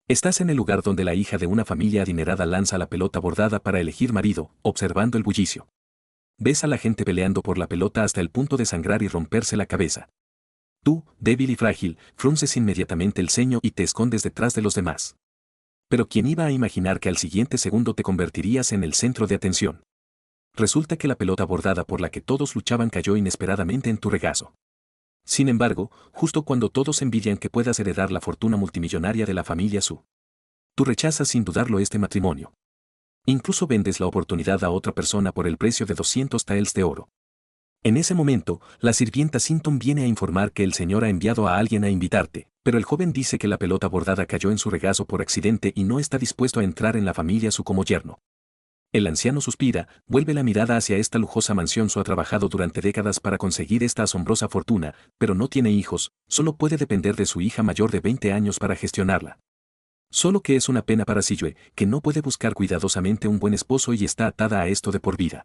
Estás en el lugar donde la hija de una familia adinerada lanza la pelota bordada para elegir marido, observando el bullicio. Ves a la gente peleando por la pelota hasta el punto de sangrar y romperse la cabeza. Tú, débil y frágil, frunces inmediatamente el ceño y te escondes detrás de los demás. Pero ¿quién iba a imaginar que al siguiente segundo te convertirías en el centro de atención? Resulta que la pelota bordada por la que todos luchaban cayó inesperadamente en tu regazo. Sin embargo, justo cuando todos envidian que puedas heredar la fortuna multimillonaria de la familia Su, tú rechazas sin dudarlo este matrimonio. Incluso vendes la oportunidad a otra persona por el precio de 200 taels de oro. En ese momento, la sirvienta Sinton viene a informar que el señor ha enviado a alguien a invitarte, pero el joven dice que la pelota bordada cayó en su regazo por accidente y no está dispuesto a entrar en la familia Su como yerno. El anciano suspira, vuelve la mirada hacia esta lujosa mansión. Su ha trabajado durante décadas para conseguir esta asombrosa fortuna, pero no tiene hijos, solo puede depender de su hija mayor de 20 años para gestionarla. Solo que es una pena para Siyue, que no puede buscar cuidadosamente un buen esposo y está atada a esto de por vida.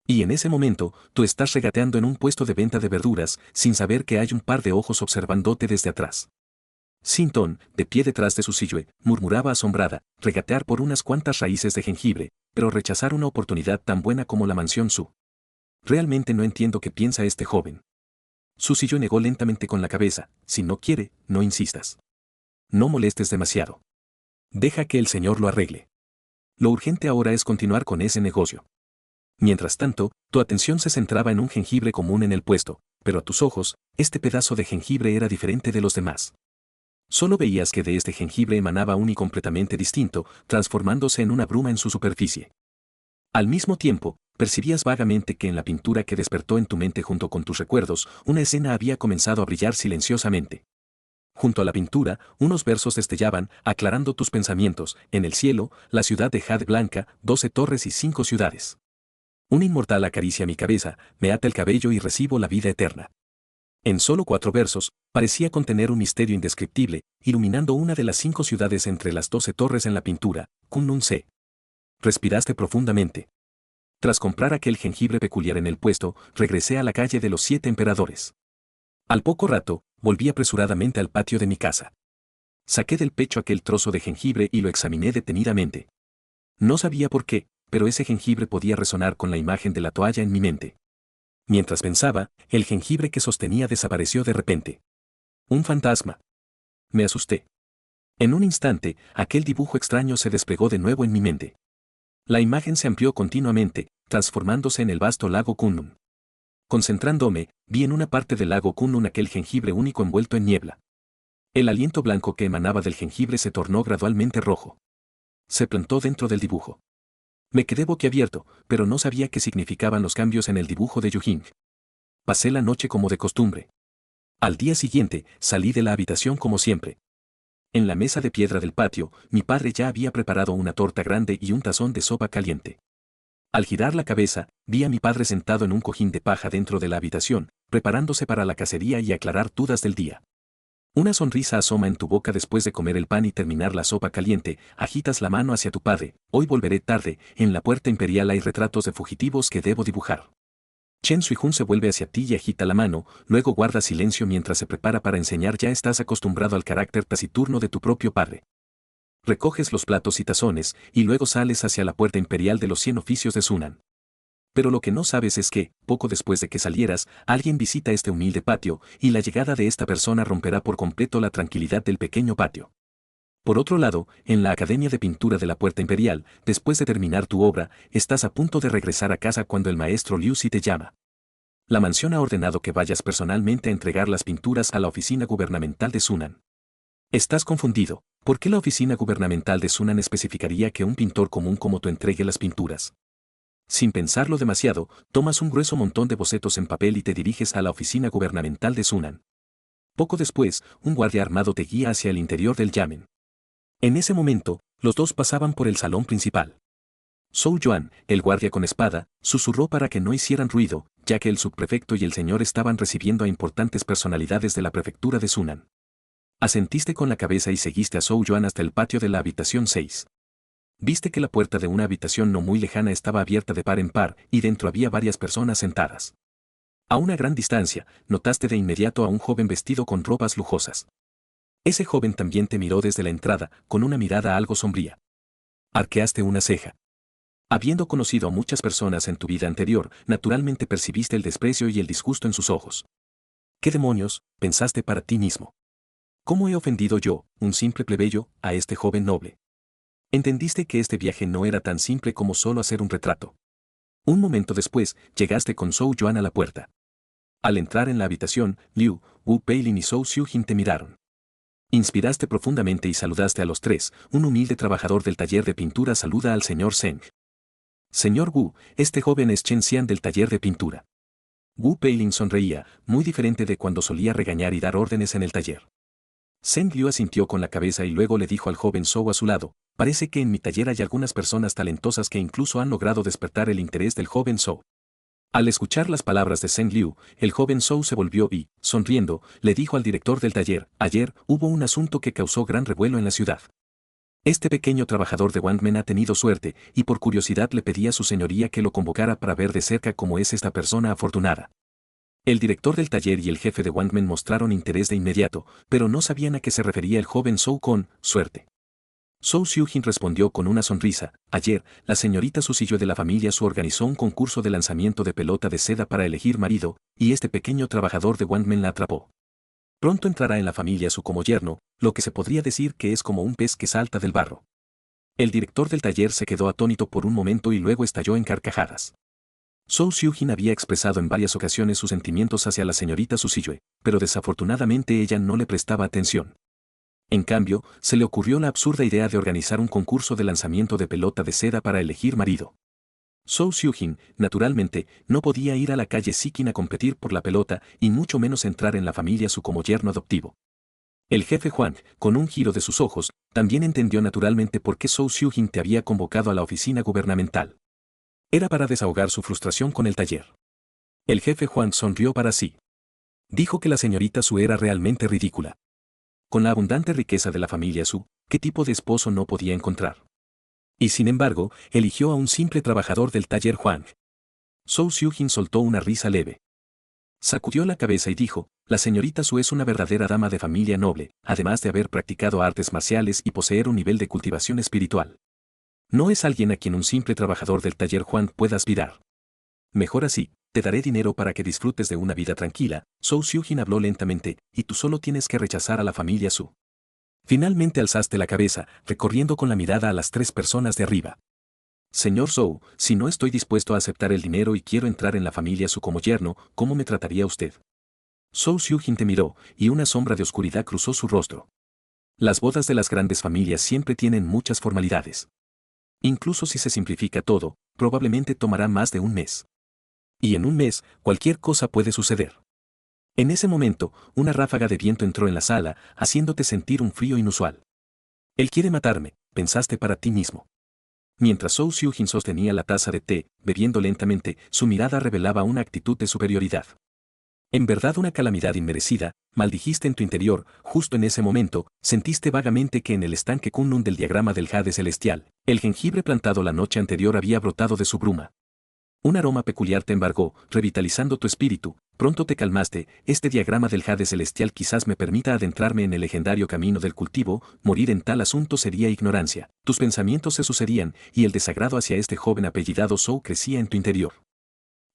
Y en ese momento, tú estás regateando en un puesto de venta de verduras, sin saber que hay un par de ojos observándote desde atrás. Sinton, de pie detrás de su Siyue, murmuraba asombrada, regatear por unas cuantas raíces de jengibre, pero rechazar una oportunidad tan buena como la mansión Su. Realmente no entiendo qué piensa este joven. Su Siyue negó lentamente con la cabeza, si no quiere, no insistas. No molestes demasiado. Deja que el señor lo arregle. Lo urgente ahora es continuar con ese negocio. Mientras tanto, tu atención se centraba en un jengibre común en el puesto, pero a tus ojos, este pedazo de jengibre era diferente de los demás. Solo veías que de este jengibre emanaba un y completamente distinto, transformándose en una bruma en su superficie. Al mismo tiempo, percibías vagamente que en la pintura que despertó en tu mente junto con tus recuerdos, una escena había comenzado a brillar silenciosamente. Junto a la pintura, unos versos destellaban, aclarando tus pensamientos: en el cielo, la ciudad de jade blanca, 12 torres y 5 ciudades. Un inmortal acaricia mi cabeza, me ata el cabello y recibo la vida eterna. En solo 4 versos, parecía contener un misterio indescriptible, iluminando una de las 5 ciudades entre las 12 torres en la pintura, Kunlun-se. Respiraste profundamente. Tras comprar aquel jengibre peculiar en el puesto, regresé a la calle de los 7 emperadores. Al poco rato, volví apresuradamente al patio de mi casa. Saqué del pecho aquel trozo de jengibre y lo examiné detenidamente. No sabía por qué, pero ese jengibre podía resonar con la imagen de la toalla en mi mente. Mientras pensaba, el jengibre que sostenía desapareció de repente. Un fantasma. Me asusté. En un instante, aquel dibujo extraño se desplegó de nuevo en mi mente. La imagen se amplió continuamente, transformándose en el vasto lago Kunlun. Concentrándome, vi en una parte del lago Kunlun aquel jengibre único envuelto en niebla. El aliento blanco que emanaba del jengibre se tornó gradualmente rojo. Se plantó dentro del dibujo. Me quedé boquiabierto, pero no sabía qué significaban los cambios en el dibujo de Yujing. Pasé la noche como de costumbre. Al día siguiente, salí de la habitación como siempre. En la mesa de piedra del patio, mi padre ya había preparado una torta grande y un tazón de sopa caliente. Al girar la cabeza, vi a mi padre sentado en un cojín de paja dentro de la habitación, preparándose para la cacería y aclarar dudas del día. Una sonrisa asoma en tu boca después de comer el pan y terminar la sopa caliente, agitas la mano hacia tu padre: hoy volveré tarde, en la puerta imperial hay retratos de fugitivos que debo dibujar. Chen Suijun se vuelve hacia ti y agita la mano, luego guarda silencio mientras se prepara para enseñar. Ya estás acostumbrado al carácter taciturno de tu propio padre. Recoges los platos y tazones, y luego sales hacia la puerta imperial de los 100 oficios de Sunan. Pero lo que no sabes es que, poco después de que salieras, alguien visita este humilde patio, y la llegada de esta persona romperá por completo la tranquilidad del pequeño patio. Por otro lado, en la Academia de Pintura de la Puerta Imperial, después de terminar tu obra, estás a punto de regresar a casa cuando el maestro Liu Xi te llama. La mansión ha ordenado que vayas personalmente a entregar las pinturas a la oficina gubernamental de Sunan. Estás confundido. ¿Por qué la oficina gubernamental de Sunan especificaría que un pintor común como tú entregue las pinturas? Sin pensarlo demasiado, tomas un grueso montón de bocetos en papel y te diriges a la oficina gubernamental de Sunan. Poco después, un guardia armado te guía hacia el interior del yamen. En ese momento, los dos pasaban por el salón principal. Zhou Yuan, el guardia con espada, susurró para que no hicieran ruido, ya que el subprefecto y el señor estaban recibiendo a importantes personalidades de la prefectura de Sunan. Asentiste con la cabeza y seguiste a Zhou Yuan hasta el patio de la habitación 6. Viste que la puerta de una habitación no muy lejana estaba abierta de par en par, y dentro había varias personas sentadas. A una gran distancia, notaste de inmediato a un joven vestido con ropas lujosas. Ese joven también te miró desde la entrada, con una mirada algo sombría. Arqueaste una ceja. Habiendo conocido a muchas personas en tu vida anterior, naturalmente percibiste el desprecio y el disgusto en sus ojos. ¿Qué demonios, pensaste para ti mismo? ¿Cómo he ofendido yo, un simple plebeyo, a este joven noble? Entendiste que este viaje no era tan simple como solo hacer un retrato. Un momento después, llegaste con Zhou Yuan a la puerta. Al entrar en la habitación, Liu, Wu Peilin y Zhou Xiujin te miraron. Inspiraste profundamente y saludaste a los tres. Un humilde trabajador del taller de pintura saluda al señor Zeng. Señor Wu, este joven es Chen Xian del taller de pintura. Wu Peilin sonreía, muy diferente de cuando solía regañar y dar órdenes en el taller. Zeng Liu asintió con la cabeza y luego le dijo al joven Zhou a su lado, parece que en mi taller hay algunas personas talentosas que incluso han logrado despertar el interés del joven Zhou. Al escuchar las palabras de Zeng Liu, el joven Zhou se volvió y, sonriendo, le dijo al director del taller, ayer hubo un asunto que causó gran revuelo en la ciudad. Este pequeño trabajador de Wangmen ha tenido suerte, y por curiosidad le pedí a su señoría que lo convocara para ver de cerca cómo es esta persona afortunada. El director del taller y el jefe de Wangmen mostraron interés de inmediato, pero no sabían a qué se refería el joven Zhou con suerte. Zhou Xiujin respondió con una sonrisa, ayer, la señorita Susillo de la familia Su organizó un concurso de lanzamiento de pelota de seda para elegir marido, y este pequeño trabajador de Wangmen la atrapó. Pronto entrará en la familia Su como yerno, lo que se podría decir que es como un pez que salta del barro. El director del taller se quedó atónito por un momento y luego estalló en carcajadas. Zhou Xiujin había expresado en varias ocasiones sus sentimientos hacia la señorita Susillo, pero desafortunadamente ella no le prestaba atención. En cambio, se le ocurrió la absurda idea de organizar un concurso de lanzamiento de pelota de seda para elegir marido. Zhou Xiujin, naturalmente, no podía ir a la calle Sikin a competir por la pelota y mucho menos entrar en la familia Su como yerno adoptivo. El jefe Huang, con un giro de sus ojos, también entendió naturalmente por qué Zhou Xiujin te había convocado a la oficina gubernamental. Era para desahogar su frustración con el taller. El jefe Huang sonrió para sí. Dijo que la señorita Su era realmente ridícula. Con la abundante riqueza de la familia Su, ¿qué tipo de esposo no podía encontrar? Y sin embargo, eligió a un simple trabajador del taller Huang. Zhou Xiujin soltó una risa leve. Sacudió la cabeza y dijo, la señorita Su es una verdadera dama de familia noble, además de haber practicado artes marciales y poseer un nivel de cultivación espiritual. No es alguien a quien un simple trabajador del taller Huang pueda aspirar. Mejor así, te daré dinero para que disfrutes de una vida tranquila. Zhou Xiujin habló lentamente, y tú solo tienes que rechazar a la familia Su. Finalmente alzaste la cabeza, recorriendo con la mirada a las tres personas de arriba. Señor Zhou, si no estoy dispuesto a aceptar el dinero y quiero entrar en la familia Su como yerno, ¿cómo me trataría usted? Zhou Xiujin te miró, y una sombra de oscuridad cruzó su rostro. Las bodas de las grandes familias siempre tienen muchas formalidades. Incluso si se simplifica todo, probablemente tomará más de un mes. Y en un mes, cualquier cosa puede suceder. En ese momento, una ráfaga de viento entró en la sala, haciéndote sentir un frío inusual. Él quiere matarme, pensaste para ti mismo. Mientras Zhou Xiujin sostenía la taza de té, bebiendo lentamente, su mirada revelaba una actitud de superioridad. En verdad una calamidad inmerecida, maldijiste en tu interior. Justo en ese momento, sentiste vagamente que en el estanque Kunlun del diagrama del jade celestial, el jengibre plantado la noche anterior había brotado de su bruma. Un aroma peculiar te embargó, revitalizando tu espíritu. Pronto te calmaste. Este diagrama del jade celestial quizás me permita adentrarme en el legendario camino del cultivo. Morir en tal asunto sería ignorancia. Tus pensamientos se sucedían, y el desagrado hacia este joven apellidado Zhou crecía en tu interior.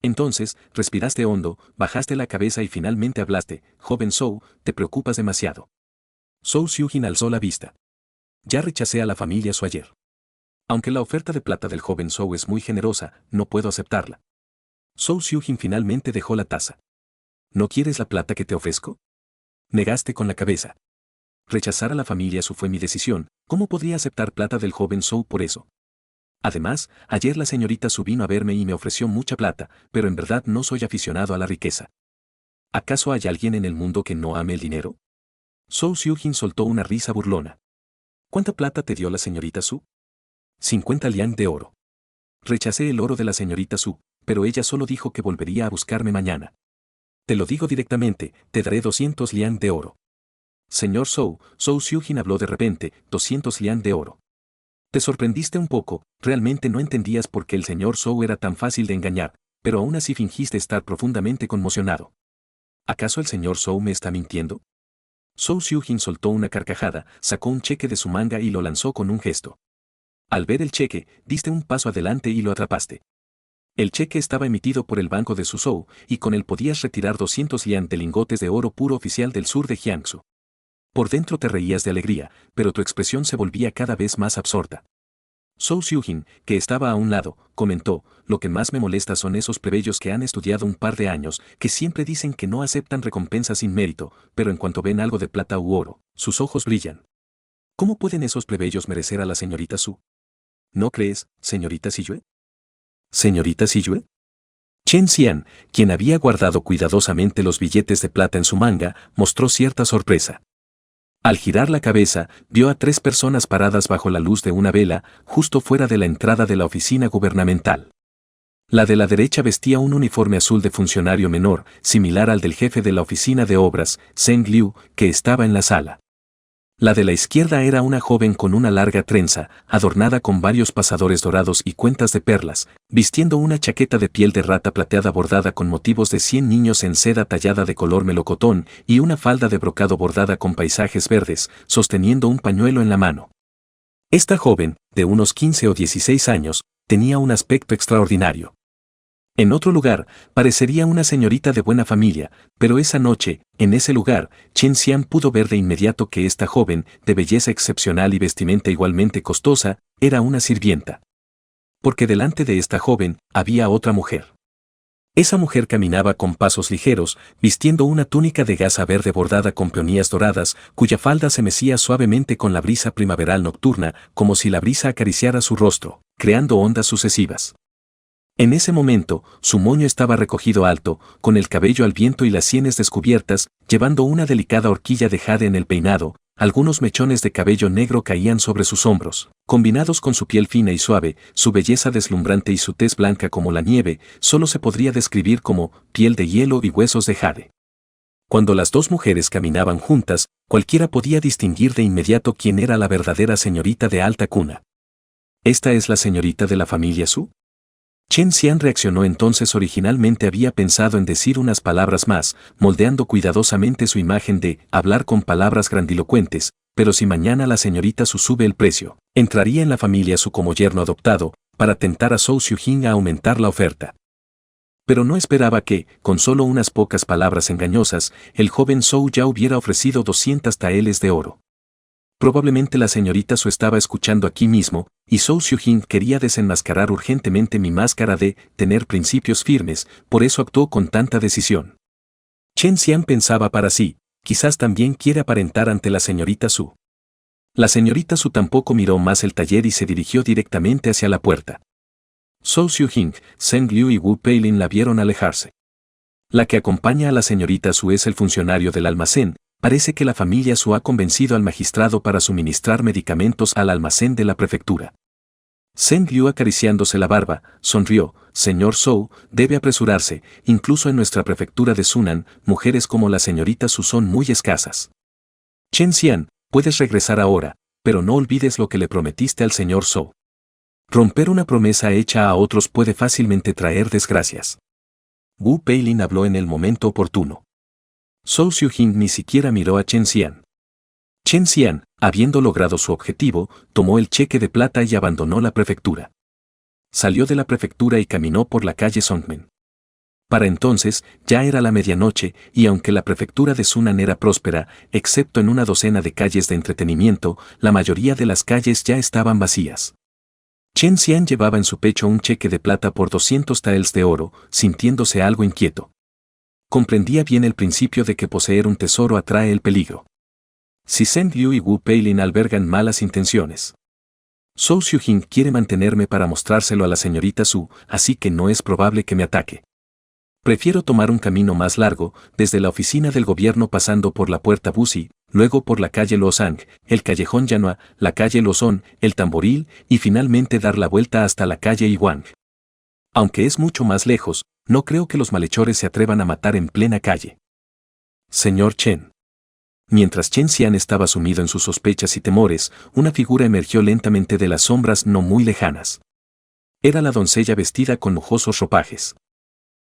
Entonces, respiraste hondo, bajaste la cabeza y finalmente hablaste. Joven Zhou, te preocupas demasiado. Zhou Xiujin alzó la vista. Ya rechacé a la familia Su ayer. Aunque la oferta de plata del joven Zhou es muy generosa, no puedo aceptarla. Zhou Xiujin finalmente dejó la taza. ¿No quieres la plata que te ofrezco? Negaste con la cabeza. Rechazar a la familia Su fue mi decisión. ¿Cómo podría aceptar plata del joven Zhou por eso? Además, ayer la señorita Su vino a verme y me ofreció mucha plata, pero en verdad no soy aficionado a la riqueza. ¿Acaso hay alguien en el mundo que no ame el dinero? Zhou Xiujin soltó una risa burlona. ¿Cuánta plata te dio la señorita Su? 50 liang de oro. Rechacé el oro de la señorita Su, pero ella solo dijo que volvería a buscarme mañana. Te lo digo directamente, te daré 200 liang de oro. Señor Zhou, Zhou Xiujin habló de repente, 200 liang de oro. Te sorprendiste un poco, realmente no entendías por qué el señor Zhou era tan fácil de engañar, pero aún así fingiste estar profundamente conmocionado. ¿Acaso el señor Zhou me está mintiendo? Zhou Xiujin soltó una carcajada, sacó un cheque de su manga y lo lanzó con un gesto. Al ver el cheque, diste un paso adelante y lo atrapaste. El cheque estaba emitido por el Banco de Suzhou, y con él podías retirar 200 yuan de lingotes de oro puro oficial del sur de Jiangsu. Por dentro te reías de alegría, pero tu expresión se volvía cada vez más absorta. Zhou Xiujin, que estaba a un lado, comentó: lo que más me molesta son esos plebeyos que han estudiado un par de años, que siempre dicen que no aceptan recompensas sin mérito, pero en cuanto ven algo de plata u oro, sus ojos brillan. ¿Cómo pueden esos plebeyos merecer a la señorita Su? ¿No crees, señorita Siyue? ¿Señorita Siyue? Chen Xian, quien había guardado cuidadosamente los billetes de plata en su manga, mostró cierta sorpresa. Al girar la cabeza, vio a 3 personas paradas bajo la luz de una vela, justo fuera de la entrada de la oficina gubernamental. La de la derecha vestía un uniforme azul de funcionario menor, similar al del jefe de la oficina de obras, Zheng Liu, que estaba en la sala. La de la izquierda era una joven con una larga trenza, adornada con varios pasadores dorados y cuentas de perlas, vistiendo una chaqueta de piel de rata plateada bordada con motivos de 100 niños en seda tallada de color melocotón y una falda de brocado bordada con paisajes verdes, sosteniendo un pañuelo en la mano. Esta joven, de unos 15 o 16 años, tenía un aspecto extraordinario. En otro lugar, parecería una señorita de buena familia, pero esa noche, en ese lugar, Chen Xian pudo ver de inmediato que esta joven, de belleza excepcional y vestimenta igualmente costosa, era una sirvienta. Porque delante de esta joven, había otra mujer. Esa mujer caminaba con pasos ligeros, vistiendo una túnica de gasa verde bordada con peonías doradas, cuya falda se mecía suavemente con la brisa primaveral nocturna, como si la brisa acariciara su rostro, creando ondas sucesivas. En ese momento, su moño estaba recogido alto, con el cabello al viento y las sienes descubiertas, llevando una delicada horquilla de jade en el peinado. Algunos mechones de cabello negro caían sobre sus hombros. Combinados con su piel fina y suave, su belleza deslumbrante y su tez blanca como la nieve, solo se podría describir como piel de hielo y huesos de jade. Cuando las dos mujeres caminaban juntas, cualquiera podía distinguir de inmediato quién era la verdadera señorita de alta cuna. ¿Esta es la señorita de la familia Su? Chen Xian reaccionó entonces. Originalmente había pensado en decir unas palabras más, moldeando cuidadosamente su imagen de hablar con palabras grandilocuentes, pero si mañana la señorita Su sube el precio, entraría en la familia Su como yerno adoptado, para tentar a Zhou Xiujin a aumentar la oferta. Pero no esperaba que, con solo unas pocas palabras engañosas, el joven Zhou ya hubiera ofrecido 200 taeles de oro. Probablemente la señorita Su estaba escuchando aquí mismo, y Zhou Xiujin quería desenmascarar urgentemente mi máscara de tener principios firmes, por eso actuó con tanta decisión. Chen Xian pensaba para sí, quizás también quiere aparentar ante la señorita Su. La señorita Su tampoco miró más el taller y se dirigió directamente hacia la puerta. Zhou Xiujin, Zheng Liu y Wu Peilin la vieron alejarse. La que acompaña a la señorita Su es el funcionario del almacén. Parece que la familia Su ha convencido al magistrado para suministrar medicamentos al almacén de la prefectura. Zheng Liu, acariciándose la barba, sonrió: señor Zhou, debe apresurarse, incluso en nuestra prefectura de Sunan, mujeres como la señorita Su son muy escasas. Chen Xian, puedes regresar ahora, pero no olvides lo que le prometiste al señor Zhou. Romper una promesa hecha a otros puede fácilmente traer desgracias. Wu Peilin habló en el momento oportuno. Zhou Xiujin ni siquiera miró a Chen Xian. Chen Xian, habiendo logrado su objetivo, tomó el cheque de plata y abandonó la prefectura. Salió de la prefectura y caminó por la calle Songmen. Para entonces, ya era la medianoche, y aunque la prefectura de Sunan era próspera, excepto en una docena de calles de entretenimiento, la mayoría de las calles ya estaban vacías. Chen Xian llevaba en su pecho un cheque de plata por 200 taels de oro, sintiéndose algo inquieto. Comprendía bien el principio de que poseer un tesoro atrae el peligro. Si Zheng Liu y Wu Peilin albergan malas intenciones, Zhou Xiujin quiere mantenerme para mostrárselo a la señorita Su, así que no es probable que me ataque. Prefiero tomar un camino más largo, desde la oficina del gobierno pasando por la puerta Busi, luego por la calle Lozang, el callejón Yanhua, la calle Lozón, el Tamboril, y finalmente dar la vuelta hasta la calle Iwang. Aunque es mucho más lejos, no creo que los malhechores se atrevan a matar en plena calle. Señor Chen. Mientras Chen Xian estaba sumido en sus sospechas y temores, una figura emergió lentamente de las sombras no muy lejanas. Era la doncella vestida con lujosos ropajes.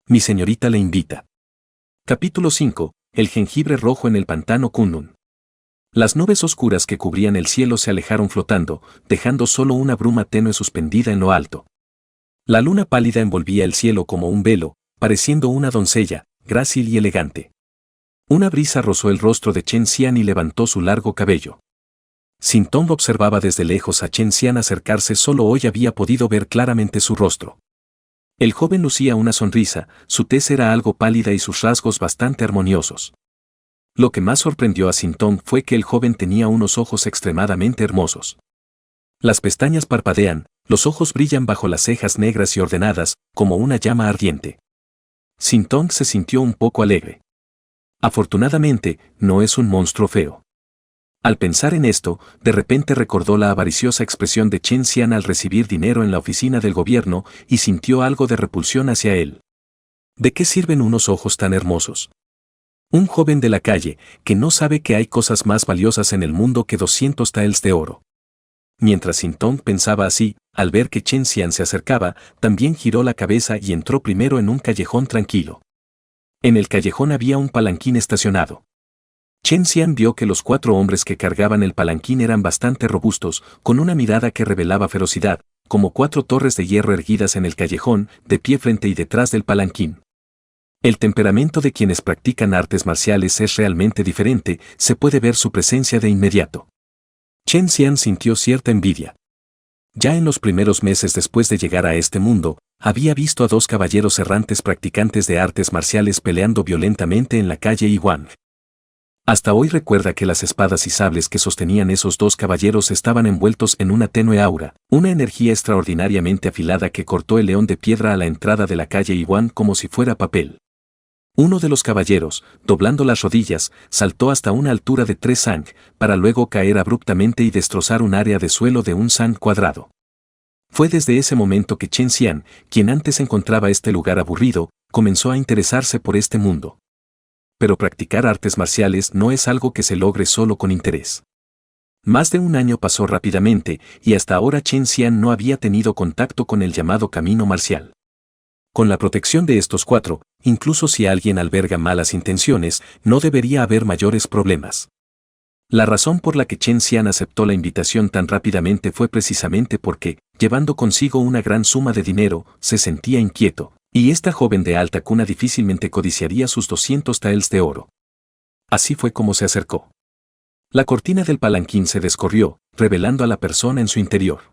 Mi señorita le invita. Capítulo 5. El jengibre rojo en el pantano Kunlun. Las nubes oscuras que cubrían el cielo se alejaron flotando, dejando solo una bruma tenue suspendida en lo alto. La luna pálida envolvía el cielo como un velo, pareciendo una doncella, grácil y elegante. Una brisa rozó el rostro de Chen Xian y levantó su largo cabello. Sin Tong observaba desde lejos a Chen Xian acercarse, solo hoy había podido ver claramente su rostro. El joven lucía una sonrisa, su tez era algo pálida y sus rasgos bastante armoniosos. Lo que más sorprendió a Sintong fue que el joven tenía unos ojos extremadamente hermosos. Las pestañas parpadean, los ojos brillan bajo las cejas negras y ordenadas, como una llama ardiente. Sintong se sintió un poco alegre. Afortunadamente, no es un monstruo feo. Al pensar en esto, de repente recordó la avariciosa expresión de Chen Xian al recibir dinero en la oficina del gobierno y sintió algo de repulsión hacia él. ¿De qué sirven unos ojos tan hermosos? Un joven de la calle, que no sabe que hay cosas más valiosas en el mundo que 200 taels de oro. Mientras Sintong pensaba así, al ver que Chen Xian se acercaba, también giró la cabeza y entró primero en un callejón tranquilo. En el callejón había un palanquín estacionado. Chen Xian vio que los 4 hombres que cargaban el palanquín eran bastante robustos, con una mirada que revelaba ferocidad, como 4 torres de hierro erguidas en el callejón, de pie frente y detrás del palanquín. El temperamento de quienes practican artes marciales es realmente diferente, se puede ver su presencia de inmediato. Chen Xian sintió cierta envidia. Ya en los primeros meses después de llegar a este mundo, había visto a 2 caballeros errantes practicantes de artes marciales peleando violentamente en la calle Yiwang. Hasta hoy recuerda que las espadas y sables que sostenían esos 2 caballeros estaban envueltos en una tenue aura, una energía extraordinariamente afilada que cortó el león de piedra a la entrada de la calle Yiwang como si fuera papel. Uno de los caballeros, doblando las rodillas, saltó hasta una altura de 3 sang, para luego caer abruptamente y destrozar un área de suelo de un sang cuadrado. Fue desde ese momento que Chen Xian, quien antes encontraba este lugar aburrido, comenzó a interesarse por este mundo. Pero practicar artes marciales no es algo que se logre solo con interés. Más de un año pasó rápidamente, y hasta ahora Chen Xian no había tenido contacto con el llamado camino marcial. Con la protección de estos 4, incluso si alguien alberga malas intenciones, no debería haber mayores problemas. La razón por la que Chen Xian aceptó la invitación tan rápidamente fue precisamente porque, llevando consigo una gran suma de dinero, se sentía inquieto, y esta joven de alta cuna difícilmente codiciaría sus 200 taels de oro. Así fue como se acercó. La cortina del palanquín se descorrió, revelando a la persona en su interior.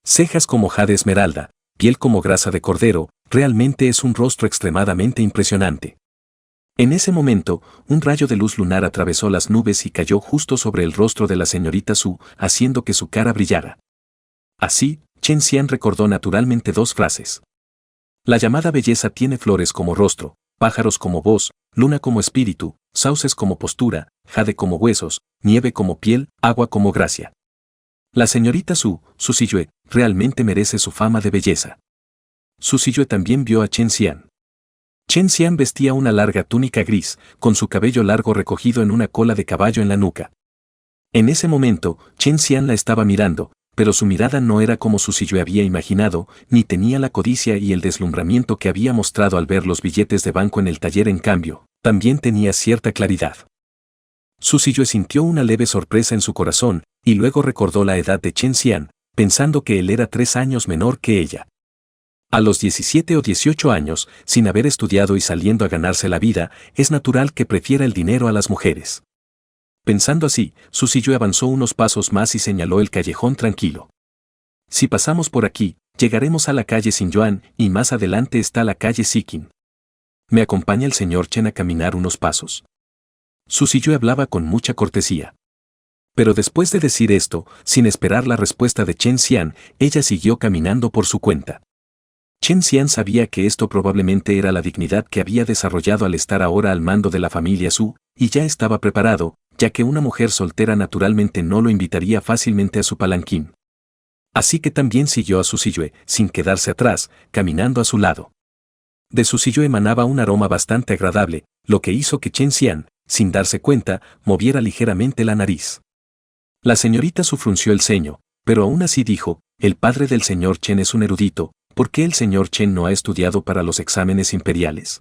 Cejas como jade esmeralda, piel como grasa de cordero, realmente es un rostro extremadamente impresionante. En ese momento, un rayo de luz lunar atravesó las nubes y cayó justo sobre el rostro de la señorita Su, haciendo que su cara brillara. Así, Chen Xian recordó naturalmente 2 frases. La llamada belleza tiene flores como rostro, pájaros como voz, luna como espíritu, sauces como postura, jade como huesos, nieve como piel, agua como gracia. La señorita Su Siyue, realmente merece su fama de belleza. Su Siyue también vio a Chen Xian. Chen Xian vestía una larga túnica gris, con su cabello largo recogido en una cola de caballo en la nuca. En ese momento, Chen Xian la estaba mirando, pero su mirada no era como Su Siyue había imaginado, ni tenía la codicia y el deslumbramiento que había mostrado al ver los billetes de banco en el taller. En cambio, también tenía cierta claridad. Su Siyue sintió una leve sorpresa en su corazón, y luego recordó la edad de Chen Xian, pensando que él era 3 años menor que ella. A los 17 o 18 años, sin haber estudiado y saliendo a ganarse la vida, es natural que prefiera el dinero a las mujeres. Pensando así, Su Siyue avanzó unos pasos más y señaló el callejón tranquilo. Si pasamos por aquí, llegaremos a la calle Xinyuan y más adelante está la calle Siqin. ¿Me acompaña el señor Chen a caminar unos pasos? Su Siyue hablaba con mucha cortesía. Pero después de decir esto, sin esperar la respuesta de Chen Xian, ella siguió caminando por su cuenta. Chen Xian sabía que esto probablemente era la dignidad que había desarrollado al estar ahora al mando de la familia Su, y ya estaba preparado, ya que una mujer soltera naturalmente no lo invitaría fácilmente a su palanquín. Así que también siguió a Su Siyue, sin quedarse atrás, caminando a su lado. De Su Siyue emanaba un aroma bastante agradable, lo que hizo que Chen Xian, sin darse cuenta, moviera ligeramente la nariz. La señorita Su frunció el ceño, pero aún así dijo, el padre del señor Chen es un erudito, ¿por qué el señor Chen no ha estudiado para los exámenes imperiales?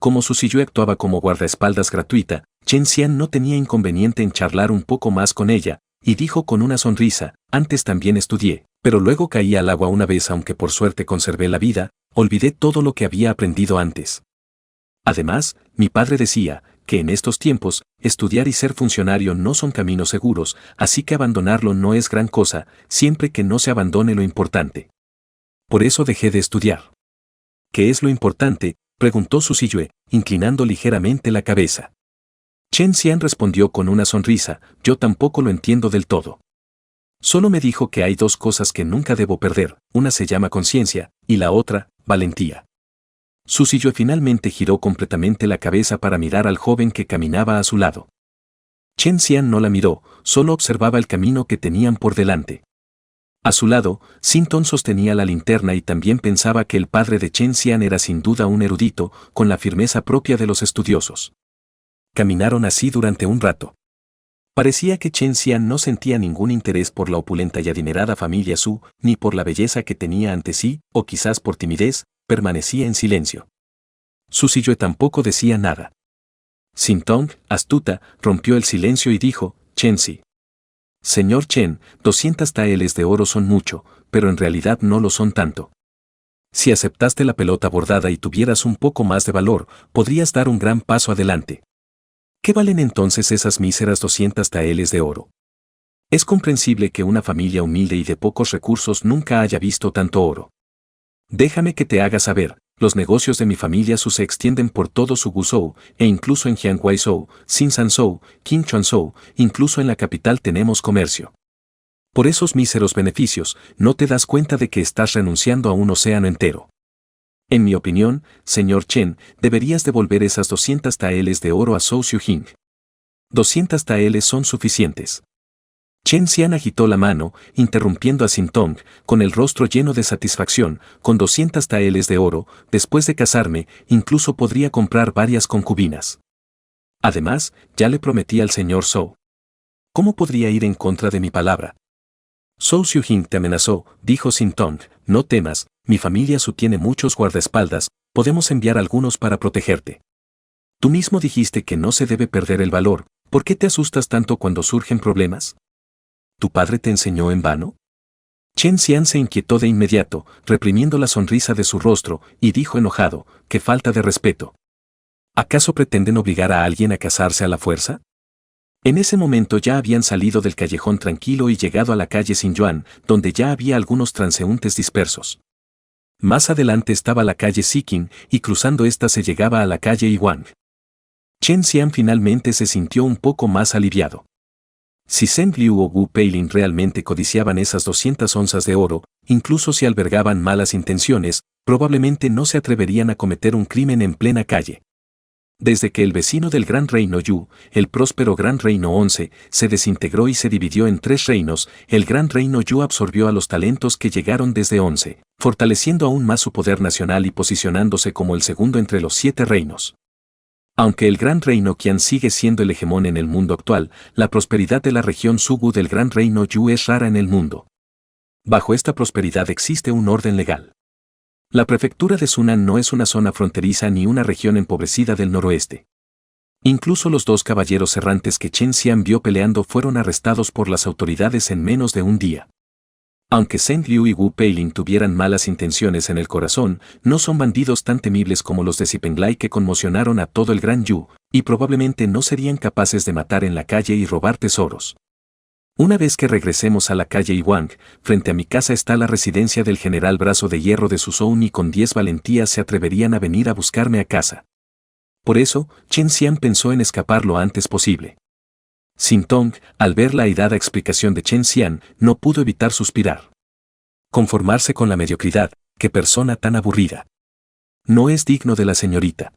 Como Su Siyue actuaba como guardaespaldas gratuita, Chen Xian no tenía inconveniente en charlar un poco más con ella, y dijo con una sonrisa, antes también estudié, pero luego caí al agua una vez aunque por suerte conservé la vida, olvidé todo lo que había aprendido antes. Además, mi padre decía, que en estos tiempos, estudiar y ser funcionario no son caminos seguros, así que abandonarlo no es gran cosa, siempre que no se abandone lo importante. Por eso dejé de estudiar. ¿Qué es lo importante?, preguntó Su Siyue, inclinando ligeramente la cabeza. Chen Xian respondió con una sonrisa, yo tampoco lo entiendo del todo. Solo me dijo que hay dos cosas que nunca debo perder, una se llama conciencia, y la otra, valentía. Su Siyue finalmente giró completamente la cabeza para mirar al joven que caminaba a su lado. Chen Xian no la miró, solo observaba el camino que tenían por delante. A su lado, Sinton sostenía la linterna y también pensaba que el padre de Chen Xian era sin duda un erudito, con la firmeza propia de los estudiosos. Caminaron así durante un rato. Parecía que Chen Xian no sentía ningún interés por la opulenta y adinerada familia Su, ni por la belleza que tenía ante sí, o quizás por timidez, permanecía en silencio. Su Siyue tampoco decía nada. Sinton, astuta, rompió el silencio y dijo, Chen Si. Señor Chen, 200 taeles de oro son mucho, pero en realidad no lo son tanto. Si aceptaste la pelota bordada y tuvieras un poco más de valor, podrías dar un gran paso adelante. ¿Qué valen entonces esas míseras 200 taeles de oro? Es comprensible que una familia humilde y de pocos recursos nunca haya visto tanto oro. Déjame que te haga saber, los negocios de mi familia Su se extienden por todo su Guzhou, e incluso en Jianguizhou, Sinsanzhou, Qinchuanzhou, incluso en la capital tenemos comercio. Por esos míseros beneficios, no te das cuenta de que estás renunciando a un océano entero. En mi opinión, señor Chen, deberías devolver esas 200 taeles de oro a Zhou Xiujing. 200 taeles son suficientes. Chen Xian agitó la mano, interrumpiendo a Sintong, con el rostro lleno de satisfacción, con 200 taeles de oro, después de casarme, incluso podría comprar varias concubinas. Además, ya le prometí al señor Zhou. ¿Cómo podría ir en contra de mi palabra? Zhou Xiujing te amenazó, dijo Sintong, no temas, mi familia Su tiene muchos guardaespaldas, podemos enviar algunos para protegerte. Tú mismo dijiste que no se debe perder el valor, ¿por qué te asustas tanto cuando surgen problemas? ¿Tu padre te enseñó en vano? Chen Xian se inquietó de inmediato, reprimiendo la sonrisa de su rostro, y dijo enojado, ¡qué falta de respeto! ¿Acaso pretenden obligar a alguien a casarse a la fuerza? En ese momento ya habían salido del callejón tranquilo y llegado a la calle Xinyuan, donde ya había algunos transeúntes dispersos. Más adelante estaba la calle Siqing, y cruzando esta se llegaba a la calle Yiwang. Chen Xian finalmente se sintió un poco más aliviado. Si Zheng Liu o Wu Peilin realmente codiciaban esas 200 onzas de oro, incluso si albergaban malas intenciones, probablemente no se atreverían a cometer un crimen en plena calle. Desde que el vecino del Gran Reino Yu, el próspero Gran Reino 11, se desintegró y se dividió en 3 reinos, el Gran Reino Yu absorbió a los talentos que llegaron desde 11, fortaleciendo aún más su poder nacional y posicionándose como el segundo entre los 7 reinos. Aunque el Gran Reino Qian sigue siendo el hegemón en el mundo actual, la prosperidad de la región Sugu del Gran Reino Yu es rara en el mundo. Bajo esta prosperidad existe un orden legal. La prefectura de Sunan no es una zona fronteriza ni una región empobrecida del noroeste. Incluso los 2 caballeros errantes que Chen Xian vio peleando fueron arrestados por las autoridades en menos de un día. Aunque Zheng Liu y Wu Peilin tuvieran malas intenciones en el corazón, no son bandidos tan temibles como los de Zipenglai que conmocionaron a todo el Gran Yu, y probablemente no serían capaces de matar en la calle y robar tesoros. Una vez que regresemos a la calle Yiwang, frente a mi casa está la residencia del general Brazo de Hierro de Suzhou y con 10 valentías se atreverían a venir a buscarme a casa. Por eso, Chen Xian pensó en escapar lo antes posible. Sintong, al ver la airada explicación de Chen Xian, no pudo evitar suspirar. Conformarse con la mediocridad, qué persona tan aburrida. No es digno de la señorita.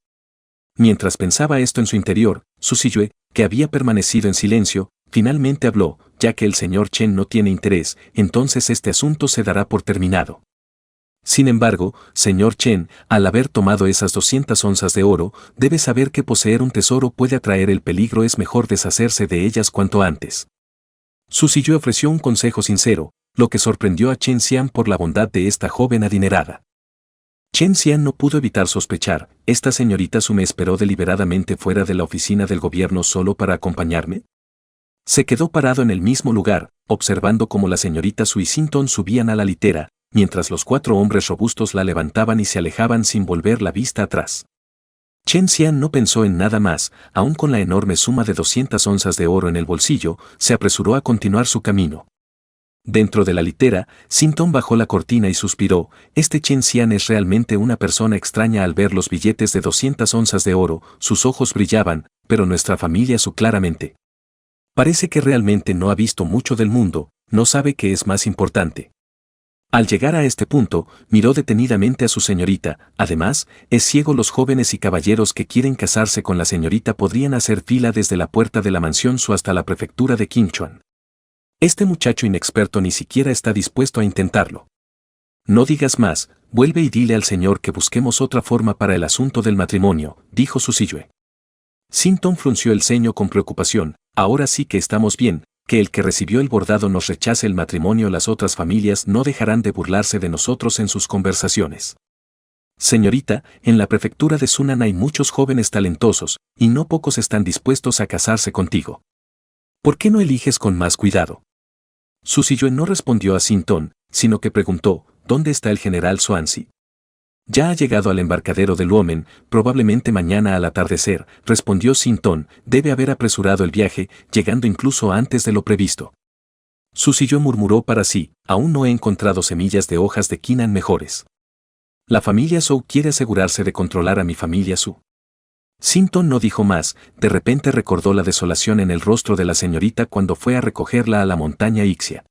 Mientras pensaba esto en su interior, Su Siyue, que había permanecido en silencio, finalmente habló, ya que el señor Chen no tiene interés, entonces este asunto se dará por terminado. Sin embargo, señor Chen, al haber tomado esas 200 onzas de oro, debe saber que poseer un tesoro puede atraer el peligro, es mejor deshacerse de ellas cuanto antes. Su Siyue ofreció un consejo sincero, lo que sorprendió a Chen Xian por la bondad de esta joven adinerada. Chen Xian no pudo evitar sospechar, ¿esta señorita Su me esperó deliberadamente fuera de la oficina del gobierno solo para acompañarme? Se quedó parado en el mismo lugar, observando cómo la señorita Su y Sinton subían a la litera, mientras los 4 hombres robustos la levantaban y se alejaban sin volver la vista atrás. Chen Xian no pensó en nada más, aún con la enorme suma de 200 onzas de oro en el bolsillo, se apresuró a continuar su camino. Dentro de la litera, Sinton bajó la cortina y suspiró, este Chen Xian es realmente una persona extraña. Al ver los billetes de 200 onzas de oro, sus ojos brillaban, pero nuestra familia Su claramente. Parece que realmente no ha visto mucho del mundo, no sabe qué es más importante. Al llegar a este punto, miró detenidamente a su señorita, además, es ciego. Los jóvenes y caballeros que quieren casarse con la señorita podrían hacer fila desde la puerta de la mansión Su hasta la prefectura de Qinchuan. Este muchacho inexperto ni siquiera está dispuesto a intentarlo. No digas más, vuelve y dile al señor que busquemos otra forma para el asunto del matrimonio, dijo Su Siyue. Sinton frunció el ceño con preocupación, ahora sí que estamos bien, que el que recibió el bordado nos rechace el matrimonio. Las otras familias no dejarán de burlarse de nosotros en sus conversaciones. Señorita, en la prefectura de Sunan hay muchos jóvenes talentosos, y no pocos están dispuestos a casarse contigo. ¿Por qué no eliges con más cuidado? Su Siyue no respondió a Sinton, sino que preguntó, ¿dónde está el general Xuanzi? Ya ha llegado al embarcadero de Luomen, probablemente mañana al atardecer, respondió Sinton, debe haber apresurado el viaje, llegando incluso antes de lo previsto. Su Siyue murmuró para sí, aún no he encontrado semillas de hojas de quinan mejores. La familia Zhou quiere asegurarse de controlar a mi familia Su. Sinton no dijo más, de repente recordó la desolación en el rostro de la señorita cuando fue a recogerla a la montaña Ixia.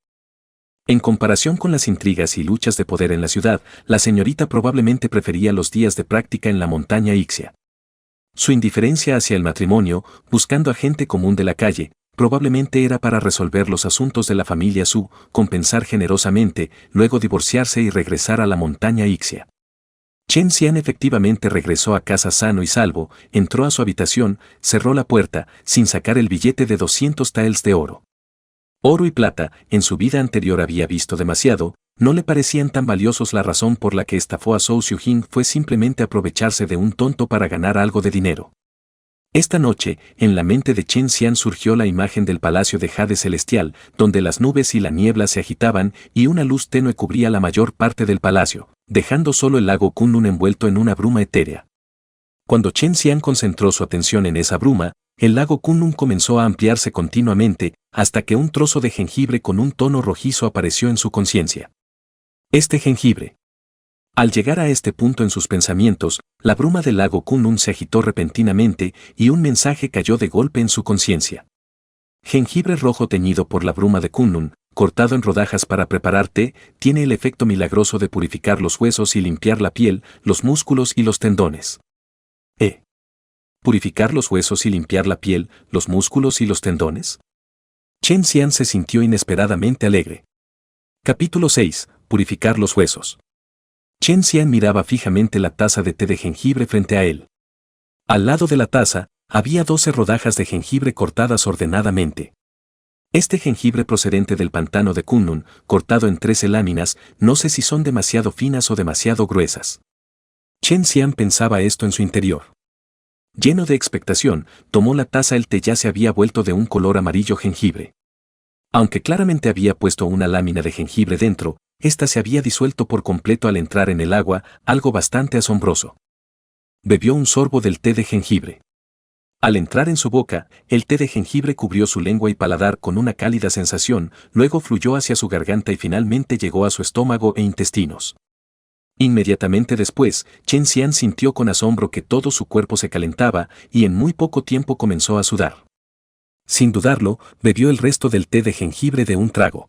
En comparación con las intrigas y luchas de poder en la ciudad, la señorita probablemente prefería los días de práctica en la montaña Ixia. Su indiferencia hacia el matrimonio, buscando a gente común de la calle, probablemente era para resolver los asuntos de la familia Su, compensar generosamente, luego divorciarse y regresar a la montaña Ixia. Chen Xian efectivamente regresó a casa sano y salvo, entró a su habitación, cerró la puerta, sin sacar el billete de 200 taels de oro. Oro y plata, en su vida anterior había visto demasiado, no le parecían tan valiosos. La razón por la que estafó a Zhou Xiujin fue simplemente aprovecharse de un tonto para ganar algo de dinero. Esta noche, en la mente de Chen Xian surgió la imagen del palacio de Jade Celestial, donde las nubes y la niebla se agitaban y una luz tenue cubría la mayor parte del palacio, dejando solo el lago Kunlun envuelto en una bruma etérea. Cuando Chen Xian concentró su atención en esa bruma, el lago Kunlun comenzó a ampliarse continuamente, hasta que un trozo de jengibre con un tono rojizo apareció en su conciencia. Este jengibre. Al llegar a este punto en sus pensamientos, la bruma del lago Kunlun se agitó repentinamente y un mensaje cayó de golpe en su conciencia. Jengibre rojo teñido por la bruma de Kunlun, cortado en rodajas para preparar té, tiene el efecto milagroso de purificar los huesos y limpiar la piel, los músculos y los tendones. ¿Purificar los huesos y limpiar la piel, los músculos y los tendones? Chen Xian se sintió inesperadamente alegre. Capítulo 6. Purificar los huesos. Chen Xian miraba fijamente la taza de té de jengibre frente a él. Al lado de la taza, había 12 rodajas de jengibre cortadas ordenadamente. Este jengibre procedente del pantano de Kunlun, cortado en 13 láminas, no sé si son demasiado finas o demasiado gruesas. Chen Xian pensaba esto en su interior. Lleno de expectación, tomó la taza. El té ya se había vuelto de un color amarillo jengibre. Aunque claramente había puesto una lámina de jengibre dentro, esta se había disuelto por completo al entrar en el agua, algo bastante asombroso. Bebió un sorbo del té de jengibre. Al entrar en su boca, el té de jengibre cubrió su lengua y paladar con una cálida sensación, luego fluyó hacia su garganta y finalmente llegó a su estómago e intestinos. Inmediatamente después, Chen Xian sintió con asombro que todo su cuerpo se calentaba y en muy poco tiempo comenzó a sudar. Sin dudarlo, bebió el resto del té de jengibre de un trago.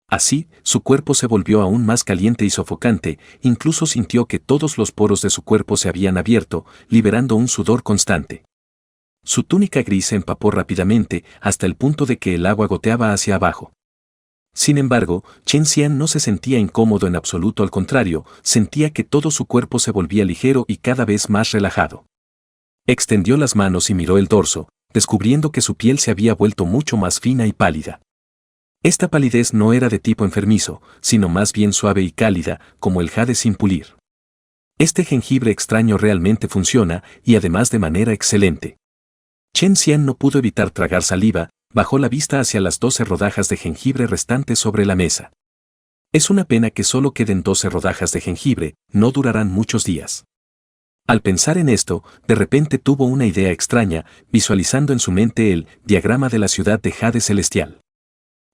Así, su cuerpo se volvió aún más caliente y sofocante, incluso sintió que todos los poros de su cuerpo se habían abierto, liberando un sudor constante. Su túnica gris se empapó rápidamente, hasta el punto de que el agua goteaba hacia abajo. Sin embargo, Chen Xian no se sentía incómodo en absoluto, al contrario, sentía que todo su cuerpo se volvía ligero y cada vez más relajado. Extendió las manos y miró el dorso, descubriendo que su piel se había vuelto mucho más fina y pálida. Esta palidez no era de tipo enfermizo, sino más bien suave y cálida, como el jade sin pulir. Este jengibre extraño realmente funciona, y además de manera excelente. Chen Xian no pudo evitar tragar saliva, bajó la vista hacia las 12 rodajas de jengibre restantes sobre la mesa. Es una pena que solo queden 12 rodajas de jengibre, no durarán muchos días. Al pensar en esto, de repente tuvo una idea extraña, visualizando en su mente el diagrama de la ciudad de Jade Celestial.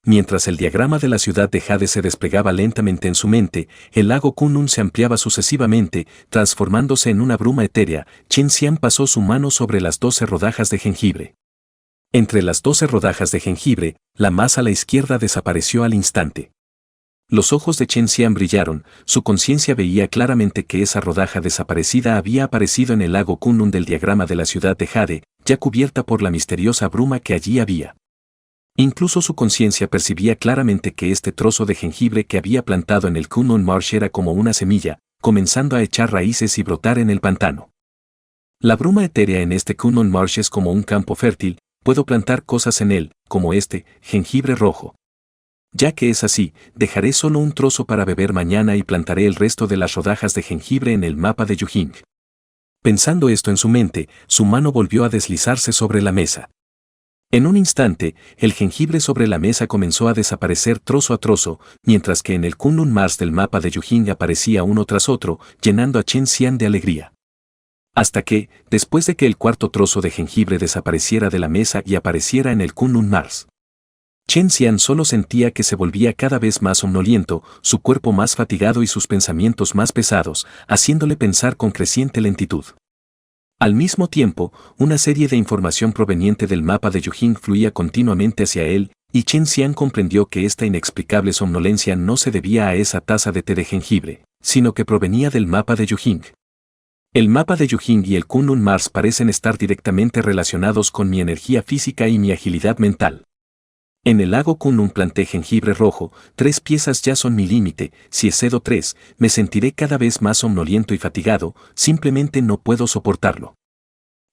Mientras el diagrama de la ciudad de Jade se desplegaba lentamente en su mente, el lago Kunlun se ampliaba sucesivamente, transformándose en una bruma etérea. Chen Xian pasó su mano sobre las 12 rodajas de jengibre. Entre las 12 rodajas de jengibre, la más a la izquierda desapareció al instante. Los ojos de Chen Xian brillaron, su conciencia veía claramente que esa rodaja desaparecida había aparecido en el lago Kunlun del diagrama de la ciudad de Jade, ya cubierta por la misteriosa bruma que allí había. Incluso su conciencia percibía claramente que este trozo de jengibre que había plantado en el Kunlun Marsh era como una semilla, comenzando a echar raíces y brotar en el pantano. La bruma etérea en este Kunlun Marsh es como un campo fértil, puedo plantar cosas en él, como este, jengibre rojo. Ya que es así, dejaré solo un trozo para beber mañana y plantaré el resto de las rodajas de jengibre en el mapa de Yujing. Pensando esto en su mente, su mano volvió a deslizarse sobre la mesa. En un instante, el jengibre sobre la mesa comenzó a desaparecer trozo a trozo, mientras que en el Kunlun Mars del mapa de Yujing aparecía uno tras otro, llenando a Chen Xian de alegría. Hasta que, después de que el cuarto trozo de jengibre desapareciera de la mesa y apareciera en el Kunlun Mars, Chen Xian solo sentía que se volvía cada vez más somnoliento, su cuerpo más fatigado y sus pensamientos más pesados, haciéndole pensar con creciente lentitud. Al mismo tiempo, una serie de información proveniente del mapa de Yujing fluía continuamente hacia él, y Chen Xian comprendió que esta inexplicable somnolencia no se debía a esa taza de té de jengibre, sino que provenía del mapa de Yujing. El mapa de Yujing y el Kunlun Mars parecen estar directamente relacionados con mi energía física y mi agilidad mental. En el lago Kunlun planté jengibre rojo, 3 piezas ya son mi límite, si excedo 3, me sentiré cada vez más somnoliento y fatigado, simplemente no puedo soportarlo.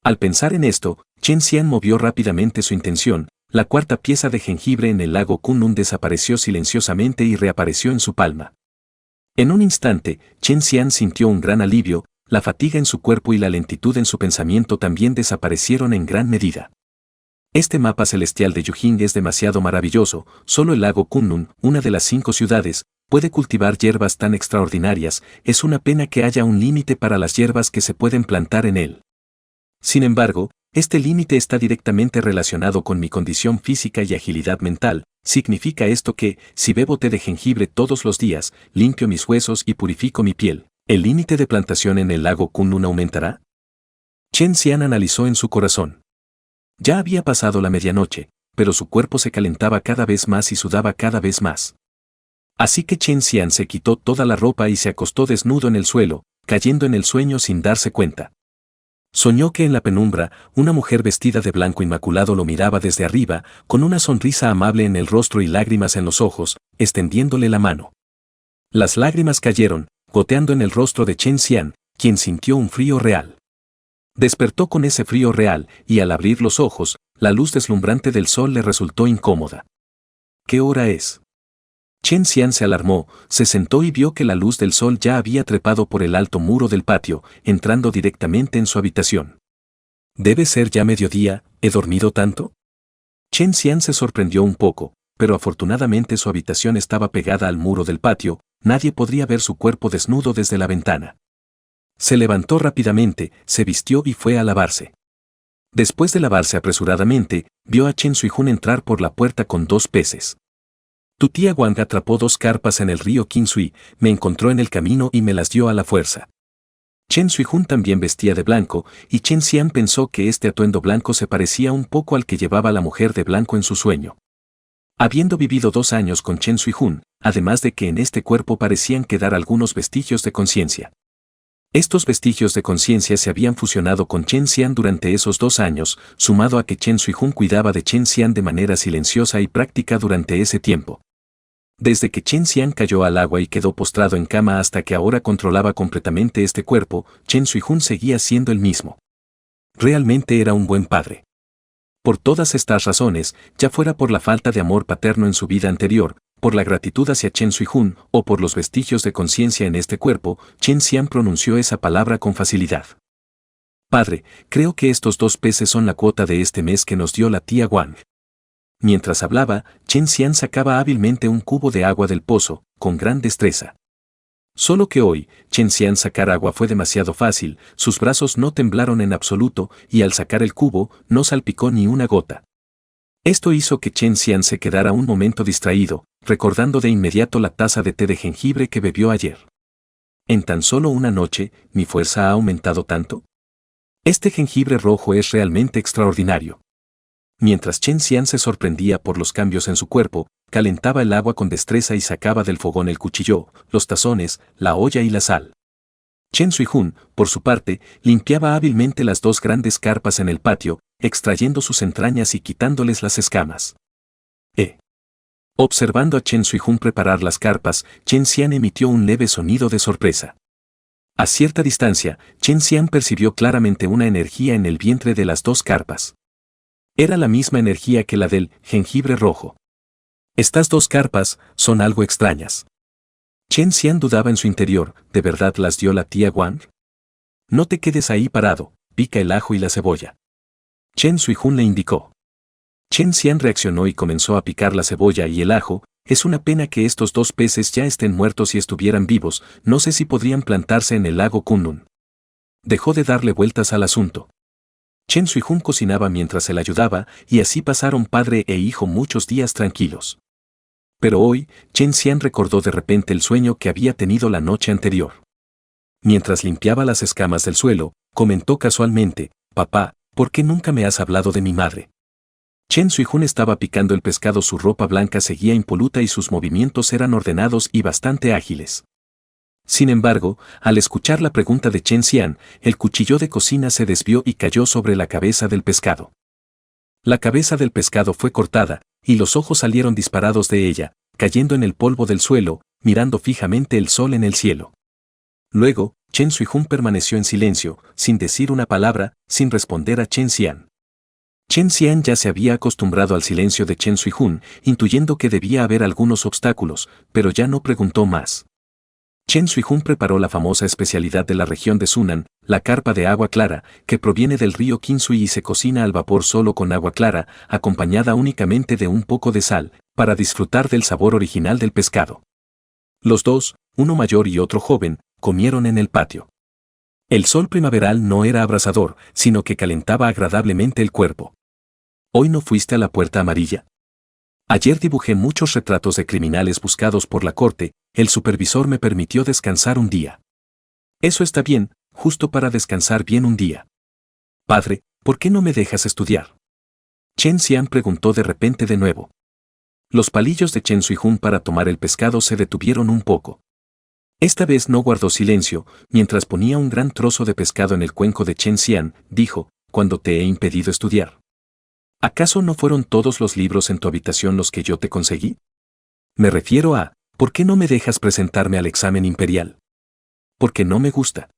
Al pensar en esto, Chen Xian movió rápidamente su intención, la cuarta pieza de jengibre en el lago Kunlun desapareció silenciosamente y reapareció en su palma. En un instante, Chen Xian sintió un gran alivio, la fatiga en su cuerpo y la lentitud en su pensamiento también desaparecieron en gran medida. Este mapa celestial de Yujing es demasiado maravilloso, solo el lago Kunlun, una de las 5 ciudades, puede cultivar hierbas tan extraordinarias, es una pena que haya un límite para las hierbas que se pueden plantar en él. Sin embargo, este límite está directamente relacionado con mi condición física y agilidad mental. Significa esto que, si bebo té de jengibre todos los días, limpio mis huesos y purifico mi piel, ¿el límite de plantación en el lago Kunlun aumentará? Chen Xian analizó en su corazón. Ya había pasado la medianoche, pero su cuerpo se calentaba cada vez más y sudaba cada vez más. Así que Chen Xian se quitó toda la ropa y se acostó desnudo en el suelo, cayendo en el sueño sin darse cuenta. Soñó que en la penumbra, una mujer vestida de blanco inmaculado lo miraba desde arriba, con una sonrisa amable en el rostro y lágrimas en los ojos, extendiéndole la mano. Las lágrimas cayeron, goteando en el rostro de Chen Xian, quien sintió un frío real. Despertó con ese frío real, y al abrir los ojos, la luz deslumbrante del sol le resultó incómoda. ¿Qué hora es? Chen Xian se alarmó, se sentó y vio que la luz del sol ya había trepado por el alto muro del patio, entrando directamente en su habitación. Debe ser ya mediodía, ¿he dormido tanto? Chen Xian se sorprendió un poco, pero afortunadamente su habitación estaba pegada al muro del patio, nadie podría ver su cuerpo desnudo desde la ventana. Se levantó rápidamente, se vistió y fue a lavarse. Después de lavarse apresuradamente, vio a Chen Suijun entrar por la puerta con 2 peces. Tu tía Wang atrapó 2 carpas en el río Qinsui, me encontró en el camino y me las dio a la fuerza. Chen Suijun también vestía de blanco, y Chen Xian pensó que este atuendo blanco se parecía un poco al que llevaba la mujer de blanco en su sueño. Habiendo vivido 2 años con Chen Suijun, además de que en este cuerpo parecían quedar algunos vestigios de conciencia. Estos vestigios de conciencia se habían fusionado con Chen Xian durante esos 2 años, sumado a que Chen Suijun cuidaba de Chen Xian de manera silenciosa y práctica durante ese tiempo. Desde que Chen Xian cayó al agua y quedó postrado en cama hasta que ahora controlaba completamente este cuerpo, Chen Suijun seguía siendo el mismo. Realmente era un buen padre. Por todas estas razones, ya fuera por la falta de amor paterno en su vida anterior, por la gratitud hacia Chen Suijun o por los vestigios de conciencia en este cuerpo, Chen Xian pronunció esa palabra con facilidad. Padre, creo que estos 2 peces son la cuota de este mes que nos dio la tía Wang. Mientras hablaba, Chen Xian sacaba hábilmente un cubo de agua del pozo, con gran destreza. Solo que hoy, Chen Xian sacar agua fue demasiado fácil, sus brazos no temblaron en absoluto y al sacar el cubo, no salpicó ni una gota. Esto hizo que Chen Xian se quedara un momento distraído, recordando de inmediato la taza de té de jengibre que bebió ayer. En tan solo una noche, ¿mi fuerza ha aumentado tanto? Este jengibre rojo es realmente extraordinario. Mientras Chen Xian se sorprendía por los cambios en su cuerpo, calentaba el agua con destreza y sacaba del fogón el cuchillo, los tazones, la olla y la sal. Chen Suijun, por su parte, limpiaba hábilmente las 2 grandes carpas en el patio, extrayendo sus entrañas y quitándoles las escamas. Observando a Chen Suijun preparar las carpas, Chen Xian emitió un leve sonido de sorpresa. A cierta distancia, Chen Xian percibió claramente una energía en el vientre de las 2 carpas. Era la misma energía que la del jengibre rojo. Estas 2 carpas son algo extrañas. Chen Xian dudaba en su interior, ¿de verdad las dio la tía Wang? No te quedes ahí parado, pica el ajo y la cebolla. Chen Suijun le indicó. Chen Xian reaccionó y comenzó a picar la cebolla y el ajo. Es una pena que estos 2 peces ya estén muertos y estuvieran vivos, no sé si podrían plantarse en el lago Kunlun. Dejó de darle vueltas al asunto. Chen Suijun cocinaba mientras él ayudaba, y así pasaron padre e hijo muchos días tranquilos. Pero hoy, Chen Xian recordó de repente el sueño que había tenido la noche anterior. Mientras limpiaba las escamas del suelo, comentó casualmente, «Papá, ¿por qué nunca me has hablado de mi madre?» Chen Suijun estaba picando el pescado, su ropa blanca seguía impoluta y sus movimientos eran ordenados y bastante ágiles. Sin embargo, al escuchar la pregunta de Chen Xian, el cuchillo de cocina se desvió y cayó sobre la cabeza del pescado. La cabeza del pescado fue cortada, y los ojos salieron disparados de ella, cayendo en el polvo del suelo, mirando fijamente el sol en el cielo. Luego, Chen Suijun permaneció en silencio, sin decir una palabra, sin responder a Chen Xian. Chen Xian ya se había acostumbrado al silencio de Chen Suijun, intuyendo que debía haber algunos obstáculos, pero ya no preguntó más. Chen Suijun preparó la famosa especialidad de la región de Sunan, la carpa de agua clara, que proviene del río Qinsui y se cocina al vapor solo con agua clara, acompañada únicamente de un poco de sal, para disfrutar del sabor original del pescado. Los 2, uno mayor y otro joven, comieron en el patio. El sol primaveral no era abrasador, sino que calentaba agradablemente el cuerpo. ¿Hoy no fuiste a la Puerta Amarilla? Ayer dibujé muchos retratos de criminales buscados por la corte, el supervisor me permitió descansar un día. Eso está bien, justo para descansar bien un día. Padre, ¿por qué no me dejas estudiar? Chen Xian preguntó de repente de nuevo. Los palillos de Chen Suijun para tomar el pescado se detuvieron un poco. Esta vez no guardó silencio, mientras ponía un gran trozo de pescado en el cuenco de Chen Xian, dijo, ¿cuándo te he impedido estudiar? ¿Acaso no fueron todos los libros en tu habitación los que yo te conseguí? Me refiero a, ¿por qué no me dejas presentarme al examen imperial? Porque no me gusta.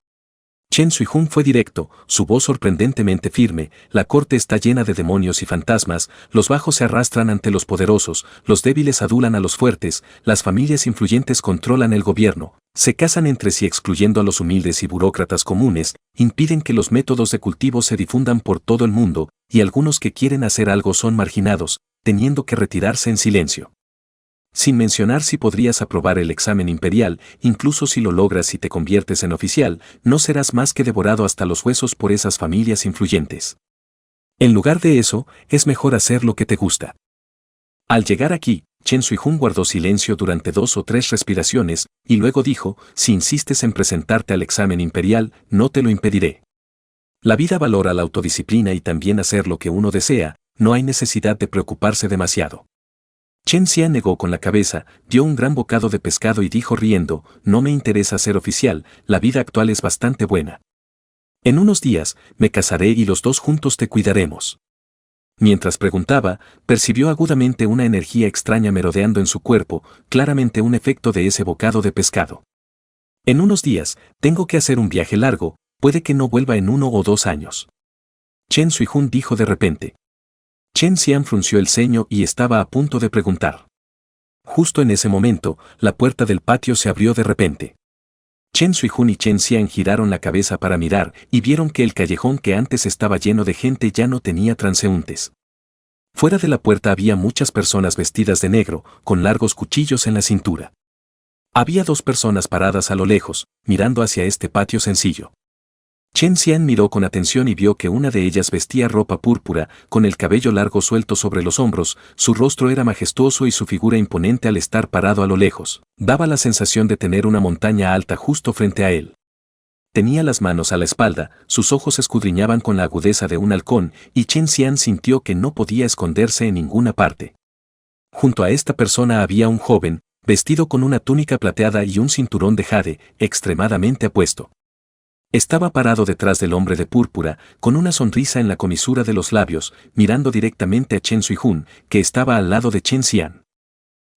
Chen Suijun fue directo, su voz sorprendentemente firme, la corte está llena de demonios y fantasmas, los bajos se arrastran ante los poderosos, los débiles adulan a los fuertes, las familias influyentes controlan el gobierno, se casan entre sí excluyendo a los humildes y burócratas comunes, impiden que los métodos de cultivo se difundan por todo el mundo, y algunos que quieren hacer algo son marginados, teniendo que retirarse en silencio. Sin mencionar si podrías aprobar el examen imperial, incluso si lo logras y te conviertes en oficial, no serás más que devorado hasta los huesos por esas familias influyentes. En lugar de eso, es mejor hacer lo que te gusta. Al llegar aquí, Chen Suijun guardó silencio durante 2 o 3 respiraciones, y luego dijo, si insistes en presentarte al examen imperial, no te lo impediré. La vida valora la autodisciplina y también hacer lo que uno desea, no hay necesidad de preocuparse demasiado. Chen Xian negó con la cabeza, dio un gran bocado de pescado y dijo riendo, no me interesa ser oficial, la vida actual es bastante buena. En unos días, me casaré y los 2 juntos te cuidaremos. Mientras preguntaba, percibió agudamente una energía extraña merodeando en su cuerpo, claramente un efecto de ese bocado de pescado. En unos días, tengo que hacer un viaje largo, puede que no vuelva en 1 o 2 años. Chen Suijun dijo de repente. Chen Xian frunció el ceño y estaba a punto de preguntar. Justo en ese momento, la puerta del patio se abrió de repente. Chen Suijun y Chen Xian giraron la cabeza para mirar y vieron que el callejón que antes estaba lleno de gente ya no tenía transeúntes. Fuera de la puerta había muchas personas vestidas de negro, con largos cuchillos en la cintura. Había 2 personas paradas a lo lejos, mirando hacia este patio sencillo. Chen Xian miró con atención y vio que una de ellas vestía ropa púrpura, con el cabello largo suelto sobre los hombros, su rostro era majestuoso y su figura imponente al estar parado a lo lejos. Daba la sensación de tener una montaña alta justo frente a él. Tenía las manos a la espalda, sus ojos escudriñaban con la agudeza de un halcón, y Chen Xian sintió que no podía esconderse en ninguna parte. Junto a esta persona había un joven, vestido con una túnica plateada y un cinturón de jade, extremadamente apuesto. Estaba parado detrás del hombre de púrpura, con una sonrisa en la comisura de los labios, mirando directamente a Chen Suijun, que estaba al lado de Chen Xian.